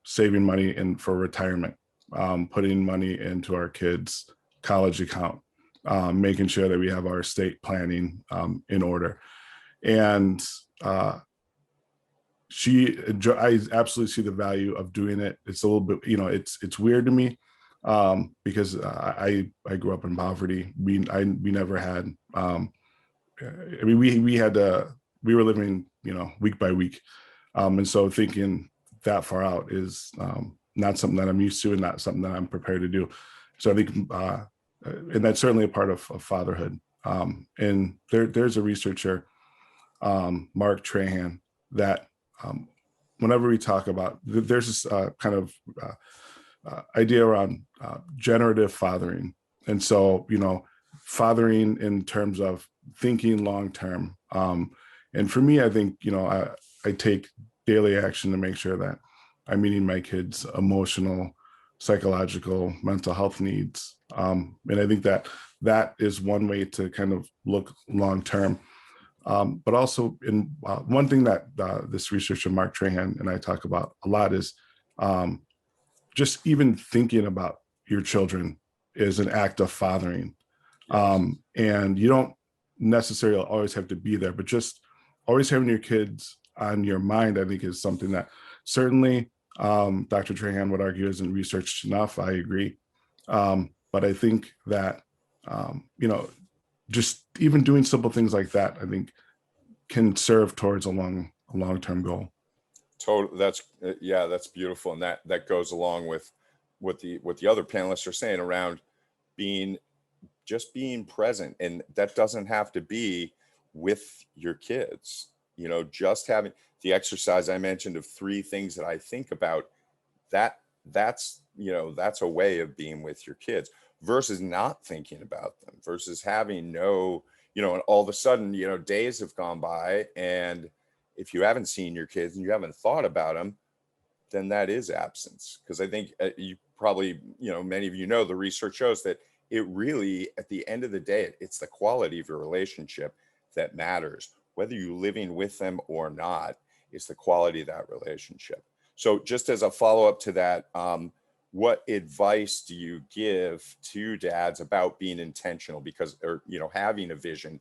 saving money for retirement, putting money into our kids' college account, making sure that we have our estate planning in order. And I absolutely see the value of doing it. It's a little bit, it's weird to me because I grew up in poverty. We never had, we were living, week by week. And so thinking that far out is not something that I'm used to, and not something that I'm prepared to do. So I think, and that's certainly a part of fatherhood. And there's a researcher, Mark Trahan, that whenever we talk about, there's this kind of idea around generative fathering. And so, fathering in terms of thinking long-term. And for me, I think, I take daily action to make sure that I'm meeting my kids' emotional, psychological, mental health needs. And I think that is one way to kind of look long-term. But also, one thing that this researcher, Mark Trahan, and I talk about a lot is just even thinking about your children is an act of fathering. And you don't necessarily always have to be there, but just always having your kids on your mind, I think, is something that certainly Dr. Trahan would argue isn't researched enough. I agree. But I think that, just even doing simple things like that, I think, can serve towards a long-term goal. Totally. That's beautiful. And that goes along with what the other panelists are saying around being present. And that doesn't have to be with your kids, just having the exercise I mentioned of 3 things that I think about, that's a way of being with your kids versus not thinking about them, versus having no, and all of a sudden, days have gone by, and if you haven't seen your kids and you haven't thought about them, then that is absence. Because I think you probably, many of the research shows that it really, at the end of the day, it's the quality of your relationship that matters. Whether you're living with them or not, it's the quality of that relationship. So just as a follow-up to that, what advice do you give to dads about being intentional or having a vision?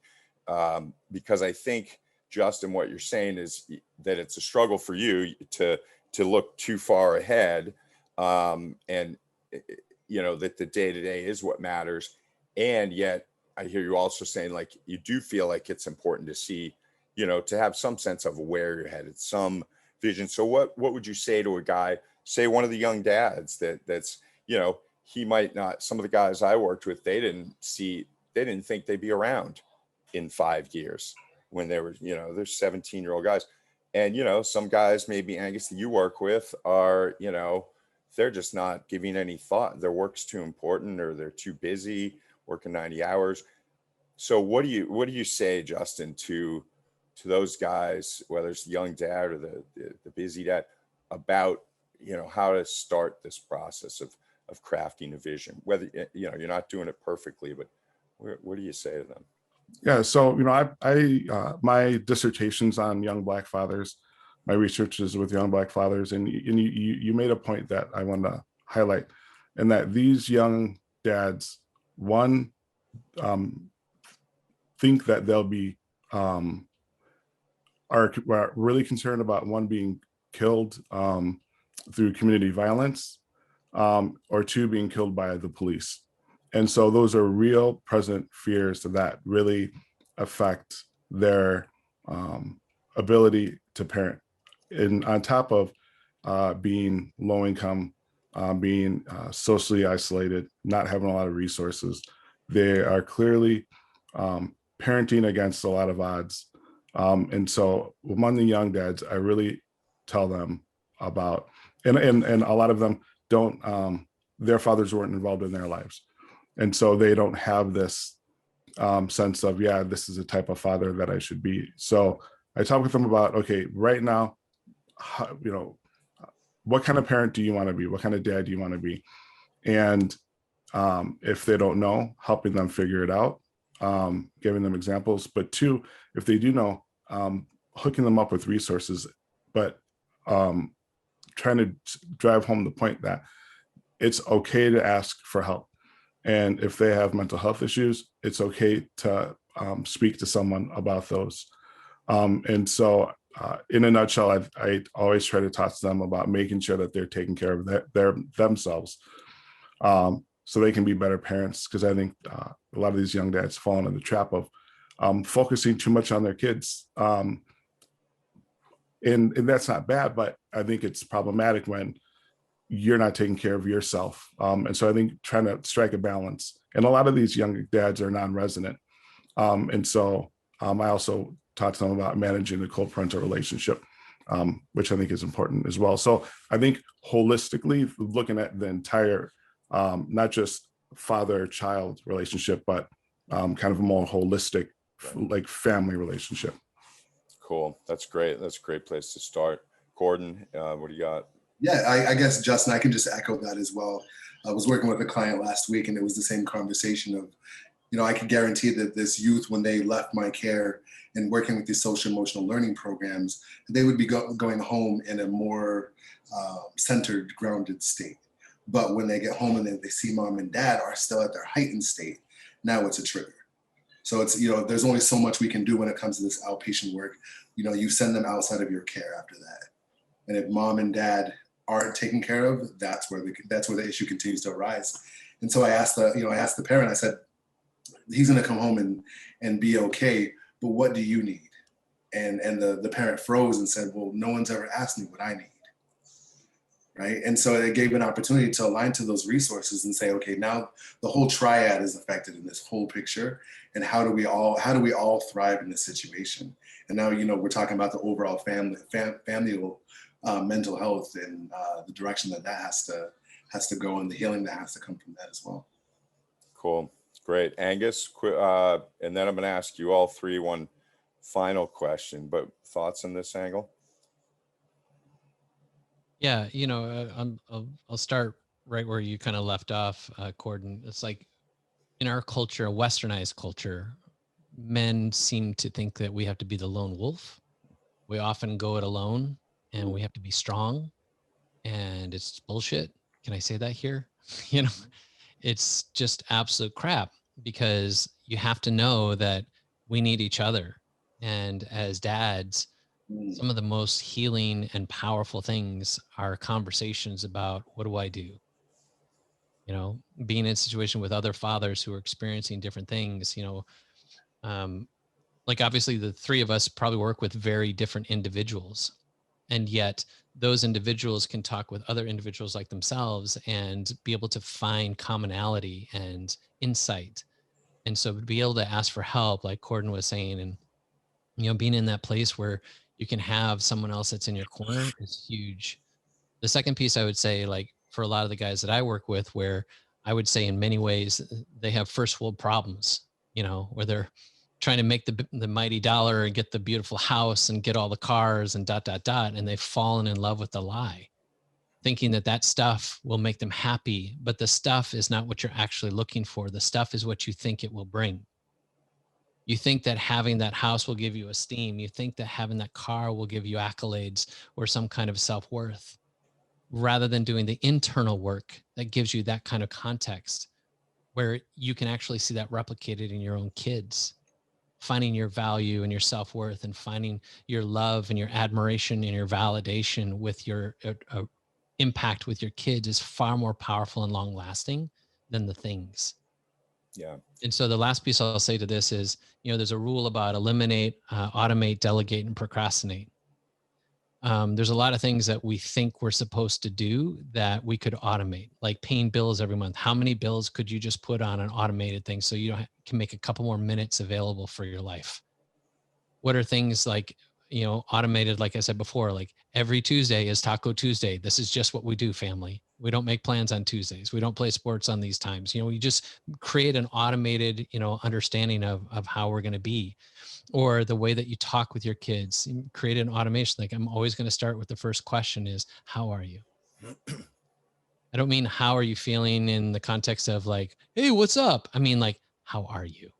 Because I think, Justin, what you're saying is that it's a struggle for you to look too far ahead, and that the day-to-day is what matters. And yet I hear you also saying, like, you do feel like it's important to see, to have some sense of where you're headed, some vision. So what would you say to a guy, say one of the young dads that's, he might not, some of the guys I worked with, they didn't think they'd be around in 5 years when they were, they're 17-year-old guys. And, some guys maybe, Angus, that you work with are, they're just not giving any thought. Their work's too important, or they're too busy working 90 hours. So what do you say, Justin, to those guys, whether it's the young dad or the busy dad, about, how to start this process of crafting a vision, whether, you're not doing it perfectly, but what do you say to them? Yeah, so I my dissertation's on young Black fathers. My research is with young Black fathers, and you made a point that I want to highlight, and that these young dads, one, think that they'll be are really concerned about one being killed through community violence, or 2 being killed by the police. And so those are real present fears that really affect their ability to parent. And on top of being low income, being socially isolated, not having a lot of resources, they are clearly parenting against a lot of odds. And so among the young dads, I really tell them about, and a lot of them don't, their fathers weren't involved in their lives. And so they don't have this sense of, yeah, this is the type of father that I should be. So I talk with them about, okay, right now, how, what kind of parent do you want to be? What kind of dad do you want to be? And if they don't know, helping them figure it out, giving them examples. But two, if they do know, hooking them up with resources, but trying to drive home the point that it's okay to ask for help. And if they have mental health issues, it's okay to speak to someone about those. And so in a nutshell, I always try to talk to them about making sure that they're taking care of themselves, so they can be better parents. Because I think a lot of these young dads fall into the trap of focusing too much on their kids. And that's not bad, but I think it's problematic when you're not taking care of yourself. And so I think trying to strike a balance. And a lot of these young dads are non-resident. And so I also talk to them about managing the co-parental relationship, which I think is important as well. So I think holistically looking at the entire, not just father-child relationship, but kind of a more holistic, like family relationship. Cool. That's great. That's a great place to start. Gordon, what do you got? Yeah, I guess, Justin, I can just echo that as well. I was working with a client last week, and it was the same conversation of, I can guarantee that this youth, when they left my care and working with these social emotional learning programs, they would be going home in a more centered, grounded state. But when they get home and they see mom and dad are still at their heightened state, now it's a trigger. So it's, there's only so much we can do when it comes to this outpatient work. You send them outside of your care after that. And if mom and dad aren't taken care of, that's where the issue continues to arise. And so I asked the parent, I said, he's going to come home and be okay, but what do you need? And the parent froze and said, well, no one's ever asked me what I need. Right. And so it gave an opportunity to align to those resources and say, okay, now the whole triad is affected in this whole picture. And how do we all thrive in this situation? And now, we're talking about the overall family mental health and the direction that has to go, and the healing that has to come from that as well. Cool. Great. Angus, and then I'm going to ask you all three one final question, but thoughts on this angle? Yeah, I'll start right where you kind of left off, Gordon. It's like in our culture, a westernized culture, men seem to think that we have to be the lone wolf. We often go it alone, and we have to be strong, and it's bullshit. Can I say that here? It's just absolute crap, because you have to know that we need each other. And as dads, some of the most healing and powerful things are conversations about, what do I do? Being in a situation with other fathers who are experiencing different things, like obviously the three of us probably work with very different individuals, and yet those individuals can talk with other individuals like themselves and be able to find commonality and insight. And so to be able to ask for help, like Gordon was saying, and, being in that place where you can have someone else that's in your corner is huge. The second piece I would say, like for a lot of the guys that I work with, where I would say in many ways they have first world problems, where they're trying to make the mighty dollar and get the beautiful house and get all the cars and ... And they've fallen in love with the lie, thinking that stuff will make them happy. But the stuff is not what you're actually looking for. The stuff is what you think it will bring. You think that having that house will give you esteem. You think that having that car will give you accolades or some kind of self-worth, rather than doing the internal work that gives you that kind of context, where you can actually see that replicated in your own kids. Finding your value and your self-worth, and finding your love and your admiration and your validation with your impact with your kids is far more powerful and long-lasting than the things. Yeah. And so the last piece I'll say to this is, there's a rule about eliminate, automate, delegate, and procrastinate. There's a lot of things that we think we're supposed to do that we could automate, like paying bills every month. How many bills could you just put on an automated thing so you can make a couple more minutes available for your life? What are things like, automated, like I said before, like every Tuesday is Taco Tuesday. This is just what we do, family. We don't make plans on Tuesdays. We don't play sports on these times. We just create an automated, understanding of how we're going to be. Or the way that you talk with your kids, create an automation. Like, I'm always going to start with the first question is, how are you? I don't mean how are you feeling in the context of like, hey, what's up? I mean, like, how are you?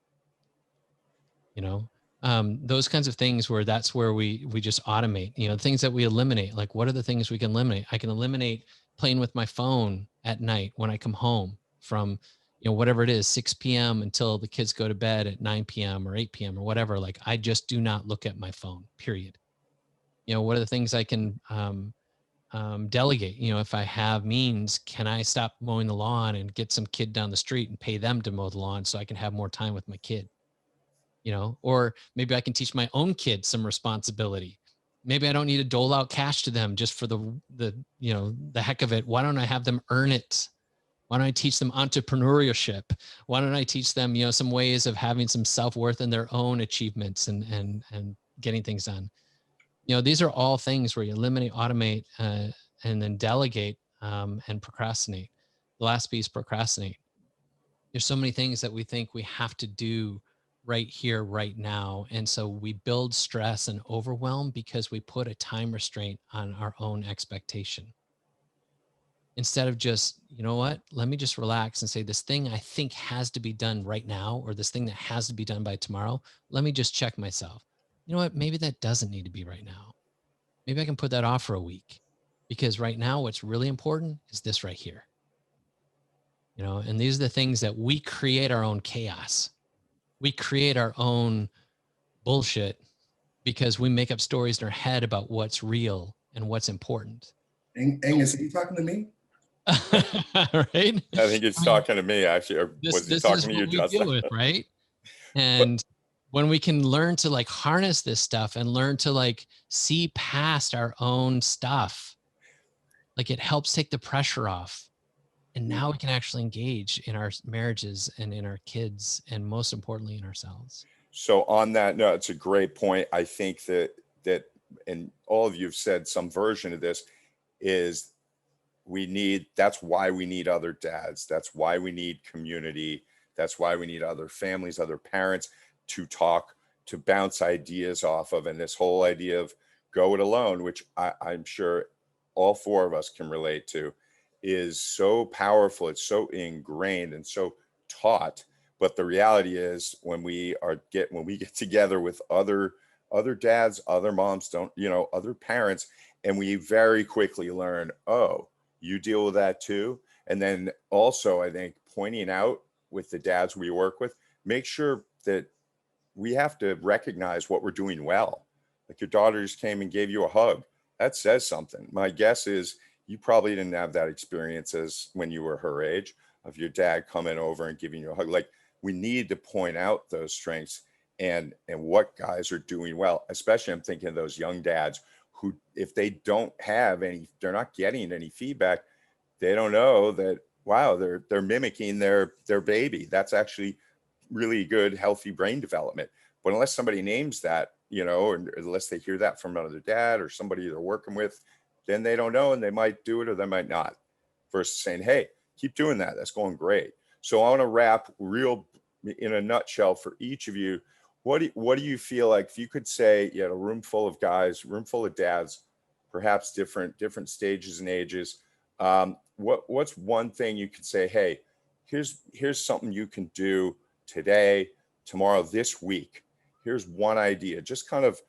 Those kinds of things where that's where we just automate, things that we eliminate. Like, what are the things we can eliminate? I can eliminate playing with my phone at night when I come home from, whatever it is, 6 p.m. until the kids go to bed at 9 p.m. or 8 p.m. or whatever. Like, I just do not look at my phone, period. What are the things I can delegate? If I have means, can I stop mowing the lawn and get some kid down the street and pay them to mow the lawn so I can have more time with my kid? Or maybe I can teach my own kids some responsibility. Maybe I don't need to dole out cash to them just for the heck of it. Why don't I have them earn it? Why don't I teach them entrepreneurship? Why don't I teach them, some ways of having some self-worth in their own achievements and getting things done? These are all things where you eliminate, automate, and then delegate, and procrastinate. The last piece, procrastinate. There's so many things that we think we have to do right here, right now. And so we build stress and overwhelm because we put a time restraint on our own expectation. Instead of just, let me just relax and say, this thing I think has to be done right now, or this thing that has to be done by tomorrow, let me just check myself. You know what? Maybe that doesn't need to be right now. Maybe I can put that off for a week, because right now what's really important is this right here. And these are the things that we create our own chaos. We create our own bullshit because we make up stories in our head about what's real and what's important. Angus, are you talking to me? Right? I think he's talking to me, actually. Or was he talking to you, This is what we Justin? deal with, right? And when we can learn to like harness this stuff and learn to like see past our own stuff, like, it helps take the pressure off. And now we can actually engage in our marriages and in our kids, and most importantly in ourselves. So on that note, it's a great point. I think that, and all of you have said some version of this, is that's why we need other dads. That's why we need community. That's why we need other families, other parents to talk, to bounce ideas off of. And this whole idea of go it alone, which I'm sure all four of us can relate to, is so powerful. It's so ingrained and so taught. But the reality is, when we get together with other dads, other moms, other parents, and we very quickly learn, oh, you deal with that too. And then also, I think, pointing out with the dads we work with, make sure that we have to recognize what we're doing well. Like, your daughter just came and gave you a hug. That says something. My guess is you probably didn't have that experience as when you were her age, of your dad coming over and giving you a hug. Like, we need to point out those strengths and what guys are doing well. Especially, I'm thinking of those young dads who, if they don't have they're not getting any feedback, they don't know that, wow, they're mimicking their baby. That's actually really good, healthy brain development. But unless somebody names that, or unless they hear that from another dad or somebody they're working with, then they don't know, and they might do it or they might not. Versus saying, hey, keep doing that. That's going great. So I want to wrap real in a nutshell for each of you. What do you feel like, if you could say you had a room full of guys, room full of dads, perhaps different stages and ages, what's one thing you could say, hey, here's something you can do today, tomorrow, this week. Here's one idea, just kind of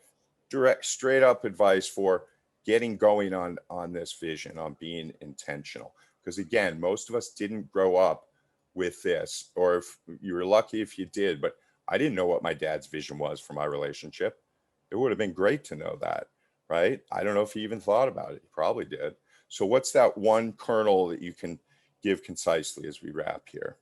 direct, straight up advice for getting going on this vision, on being intentional. Because again, most of us didn't grow up with this, or if you were lucky if you did, but I didn't know what my dad's vision was for my relationship. It would have been great to know that, right? I don't know if he even thought about it. He probably did. So what's that one kernel that you can give concisely as we wrap here?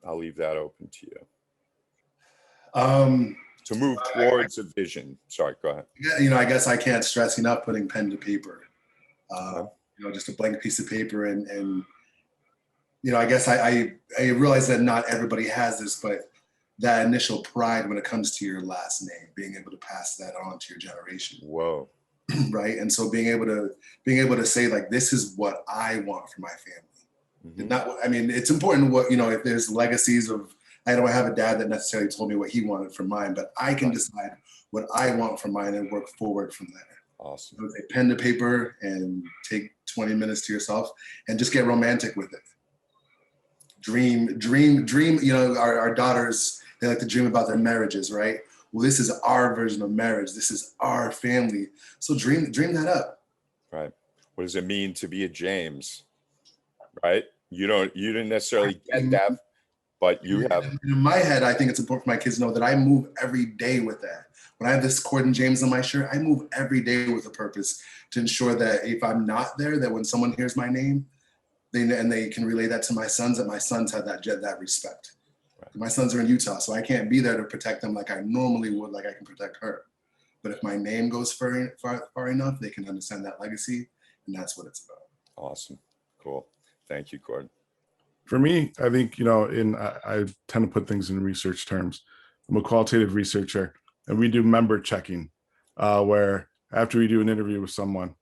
I'll leave that open to you. Um, To move towards a vision. Sorry, go ahead. I guess I can't stress enough putting pen to paper. Okay. Just a blank piece of paper, and I guess I realize that not everybody has this, but that initial pride when it comes to your last name, being able to pass that on to your generation. Whoa. Right. And so being able to say, like, this is what I want for my family. Not, I mean, it's important what, if there's legacies of, I don't have a dad that necessarily told me what he wanted for mine, but I can decide what I want for mine and work forward from there. Awesome. So take pen to paper and take 20 minutes to yourself and just get romantic with it. Dream. Our daughters, they like to dream about their marriages, right? Well, this is our version of marriage. This is our family. So dream that up. Right. What does it mean to be a James? Right. You didn't necessarily get that, but you have. In my head, I think it's important for my kids to know that I move every day with that. When I have this Corden James on my shirt, I move every day with a purpose to ensure that if I'm not there, that when someone hears my name, they can relay that to my sons, that my sons have that respect. Right. My sons are in Utah, so I can't be there to protect them like I normally would, like I can protect her. But if my name goes far enough, they can understand that legacy, and that's what it's about. Awesome. Cool. Thank you, Corden. For me, I think, I tend to put things in research terms. I'm a qualitative researcher, and we do member checking, where after we do an interview with someone,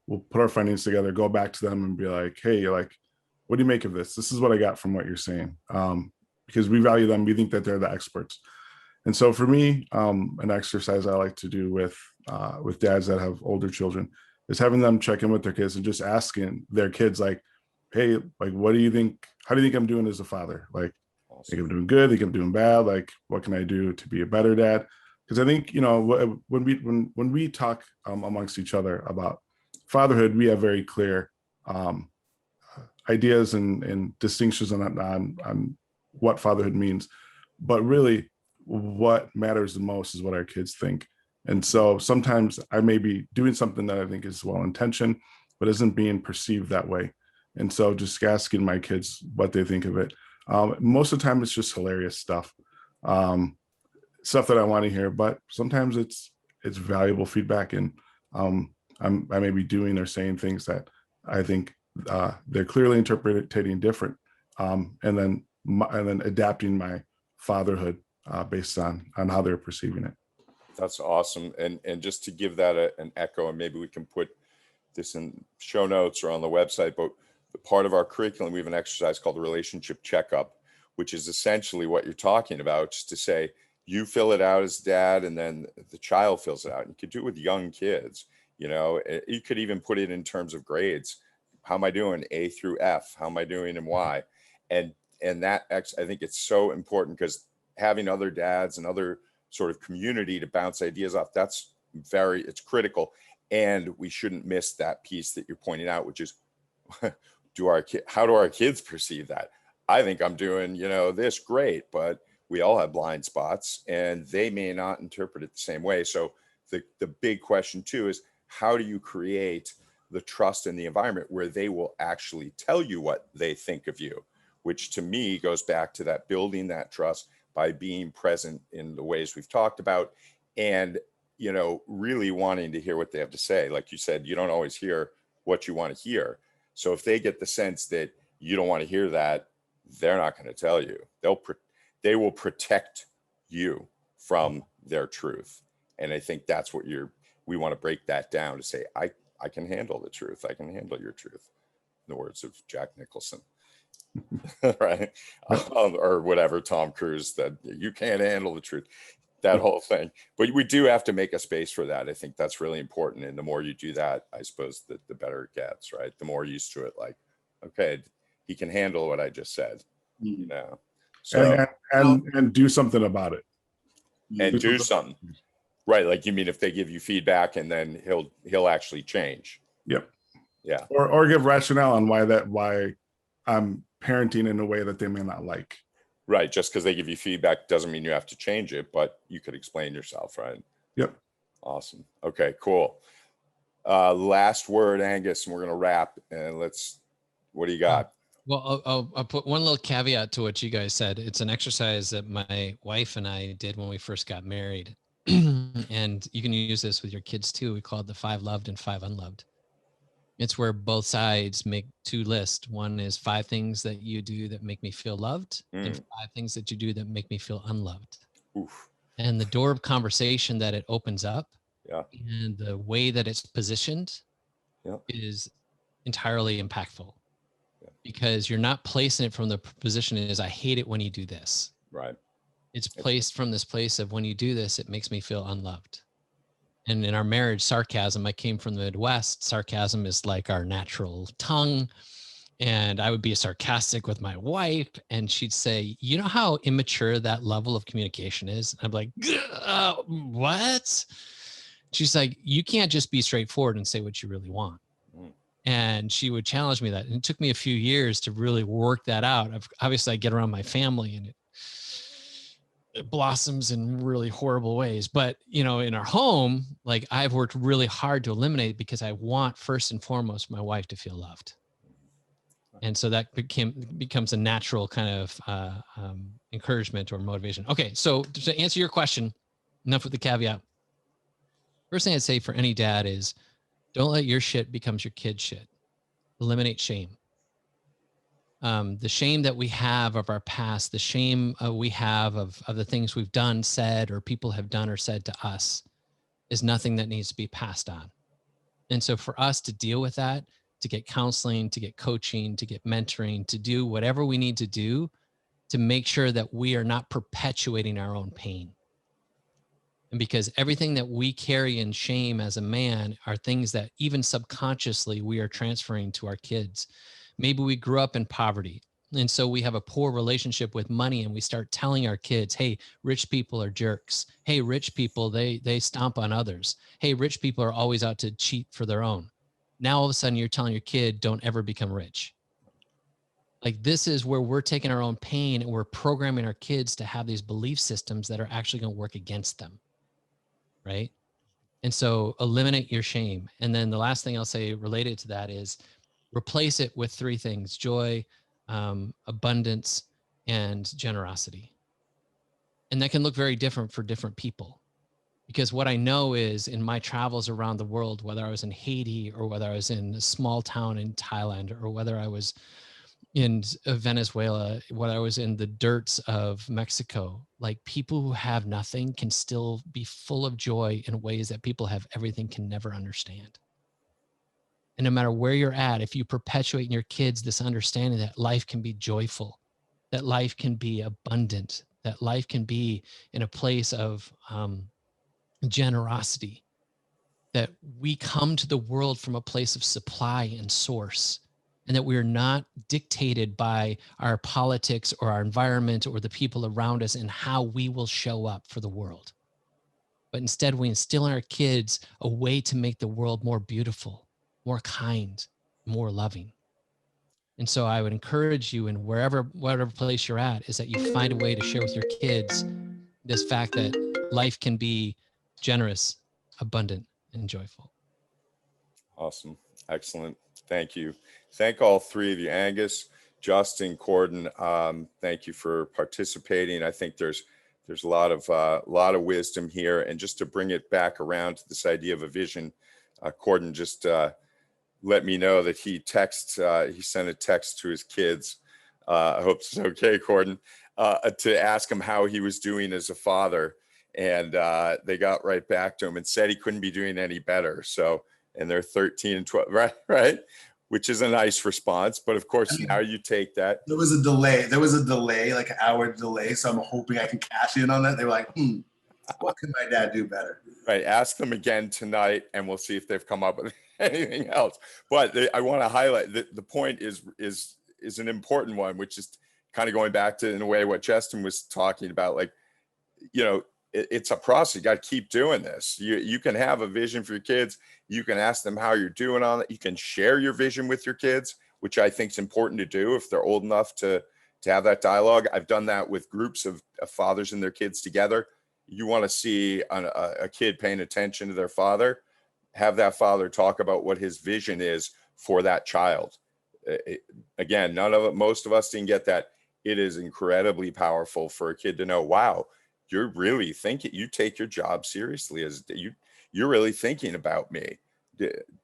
we'll put our findings together, go back to them and be like, hey, what do you make of this? This is what I got from what you're saying. Because we value them. We think that they're the experts. And so for me, an exercise I like to do with dads that have older children is having them check in with their kids and just asking their kids, like, hey, what do you think? How do you think I'm doing as a father? Like, awesome. Think I'm doing good? Think I'm doing bad? Like, what can I do to be a better dad? Because I think, when we talk amongst each other about fatherhood, we have very clear ideas and distinctions on what fatherhood means. But really, what matters the most is what our kids think. And so sometimes I may be doing something that I think is well-intentioned, but isn't being perceived that way. And so just asking my kids what they think of it. Most of the time, it's just hilarious stuff that I want to hear, but sometimes it's valuable feedback. And I may be doing or saying things that I think they're clearly interpreting different, and then adapting my fatherhood based on how they're perceiving it. That's awesome. And just to give that an echo, and maybe we can put this in show notes or on the website, but the part of our curriculum, we have an exercise called the relationship checkup, which is essentially what you're talking about, just to say, you fill it out as dad, and then the child fills it out. You could do it with young kids. You could even put it in terms of grades. How am I doing? A through F. How am I doing in Y? And that, I think it's so important, because having other dads and other sort of community to bounce ideas off, it's critical. And we shouldn't miss that piece that you're pointing out, which is, how do our kids perceive that? I think I'm doing, this great, but we all have blind spots, and they may not interpret it the same way. So the big question too is, how do you create the trust in the environment where they will actually tell you what they think of you, which to me goes back to that building that trust by being present in the ways we've talked about, and, really wanting to hear what they have to say. Like you said, you don't always hear what you want to hear. So if they get the sense that you don't want to hear that, they're not going to tell you. They will protect you from their truth. And I think that's what we want to break that down to say, I can handle the truth. I can handle your truth. In the words of Jack Nicholson, right? Or whatever, Tom Cruise, that you can't handle the truth, that whole thing. But we do have to make a space for that. I think that's really important. And the more you do that, I suppose the better it gets, right? The more used to it, like, okay, he can handle what I just said, So and do something about it. And do something. Right. Like, you mean if they give you feedback and then he'll actually change. Yep. Yeah. Or give rationale on why I'm parenting in a way that they may not like. Right. Just because they give you feedback doesn't mean you have to change it, but you could explain yourself, right? Yep. Awesome. Okay, cool. Last word, Angus, and we're going to wrap. And what do you got? Well, I'll put one little caveat to what you guys said. It's an exercise that my wife and I did when we first got married. And you can use this with your kids too. We call it the 5 loved and 5 unloved. It's where both sides make 2 lists. One is 5 things that you do that make me feel loved, and 5 things that you do that make me feel unloved. Oof. And the door of conversation that it opens up, Yeah. and the way that it's positioned, Yeah. is entirely impactful. Yeah. Because you're not placing it from the position is, I hate it when you do this. Right. It's placed from this place of, when you do this, it makes me feel unloved. And in our marriage, sarcasm, I came from the Midwest. Sarcasm is like our natural tongue. And I would be sarcastic with my wife, and she'd say, you know how immature that level of communication is? I'm like, what? She's like, you can't just be straightforward and say what you really want. And she would challenge me that. And it took me a few years to really work that out. Obviously, I get around my family and it blossoms in really horrible ways. But, you know, in our home, like, I've worked really hard to eliminate, because I want, first and foremost, my wife to feel loved. And so that becomes a natural kind of encouragement or motivation. Okay, so to answer your question, enough with the caveat. First thing I'd say for any dad is, don't let your shit becomes your kid's shit. Eliminate shame. The shame that we have of our past, the shame we have of the things we've done, said, or people have done or said to us, is nothing that needs to be passed on. And so for us to deal with that, to get counseling, to get coaching, to get mentoring, to do whatever we need to do to make sure that we are not perpetuating our own pain. And because everything that we carry in shame as a man are things that even subconsciously we are transferring to our kids. Maybe we grew up in poverty, and so we have a poor relationship with money, and we start telling our kids, hey, rich people are jerks. Hey, rich people, they stomp on others. Hey, rich people are always out to cheat for their own. Now all of a sudden you're telling your kid, don't ever become rich. Like, this is where we're taking our own pain and we're programming our kids to have these belief systems that are actually going to work against them. Right. And so eliminate your shame. And then the last thing I'll say related to that is replace it with 3 things: joy, abundance, and generosity. And that can look very different for different people. Because what I know is, in my travels around the world, whether I was in Haiti or whether I was in a small town in Thailand, or whether I was in Venezuela, whether I was in the dirts of Mexico, like, people who have nothing can still be full of joy in ways that people have everything can never understand. And no matter where you're at, if you perpetuate in your kids this understanding that life can be joyful, that life can be abundant, that life can be in a place of generosity, that we come to the world from a place of supply and source, and that we're not dictated by our politics or our environment or the people around us and how we will show up for the world. But instead, we instill in our kids a way to make the world more beautiful, more kind, more loving. And so I would encourage you, in whatever place you're at, is that you find a way to share with your kids this fact that life can be generous, abundant, and joyful. Awesome. Excellent. Thank you. Thank all 3 of you, Angus, Justin, Corden. Thank you for participating. I think there's a lot of wisdom here. And just to bring it back around to this idea of a vision, Corden just let me know that he sent a text to his kids. I hope it's okay, Corden, to ask him how he was doing as a father. And they got right back to him and said he couldn't be doing any better. So, and they're 13 and 12, right? Which is a nice response. But of course, now you take that. There was a delay, like an hour delay. So I'm hoping I can cash in on that. They were like, what can my dad do better? Right. Ask them again tonight, and we'll see if they've come up with anything else. But I want to highlight that the point is an important one, which is kind of going back to, in a way, what Justin was talking about. Like, you know, it's a process. You got to keep doing this. You can have a vision for your kids. You can ask them how you're doing on it. You can share your vision with your kids, which I think is important to do if they're old enough to have that dialogue. I've done that with groups of fathers and their kids together. You want to see a kid paying attention to their father, have that father talk about what his vision is for that child. again, most of us didn't get that. It is incredibly powerful for a kid to know, wow, you're really thinking, you take your job seriously, as you're really thinking about me.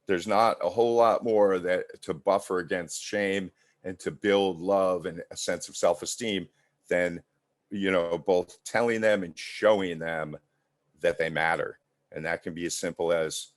There's not a whole lot more that to buffer against shame and to build love and a sense of self-esteem than, both telling them and showing them that they matter. And that can be as simple as,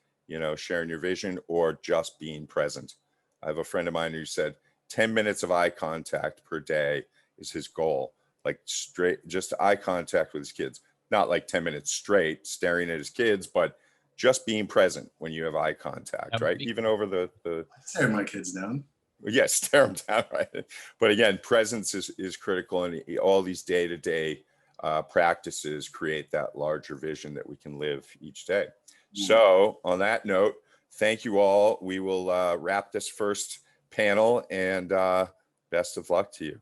sharing your vision or just being present. I have a friend of mine who said 10 minutes of eye contact per day is his goal, like straight, just eye contact with his kids, not like 10 minutes straight staring at his kids, but just being present when you have eye contact, right? Even over the I stare my kids down. Yes, stare them down, right? But again, presence is critical, and all these day-to-day practices create that larger vision that we can live each day. So on that note, thank you all. We will wrap this first panel, and best of luck to you.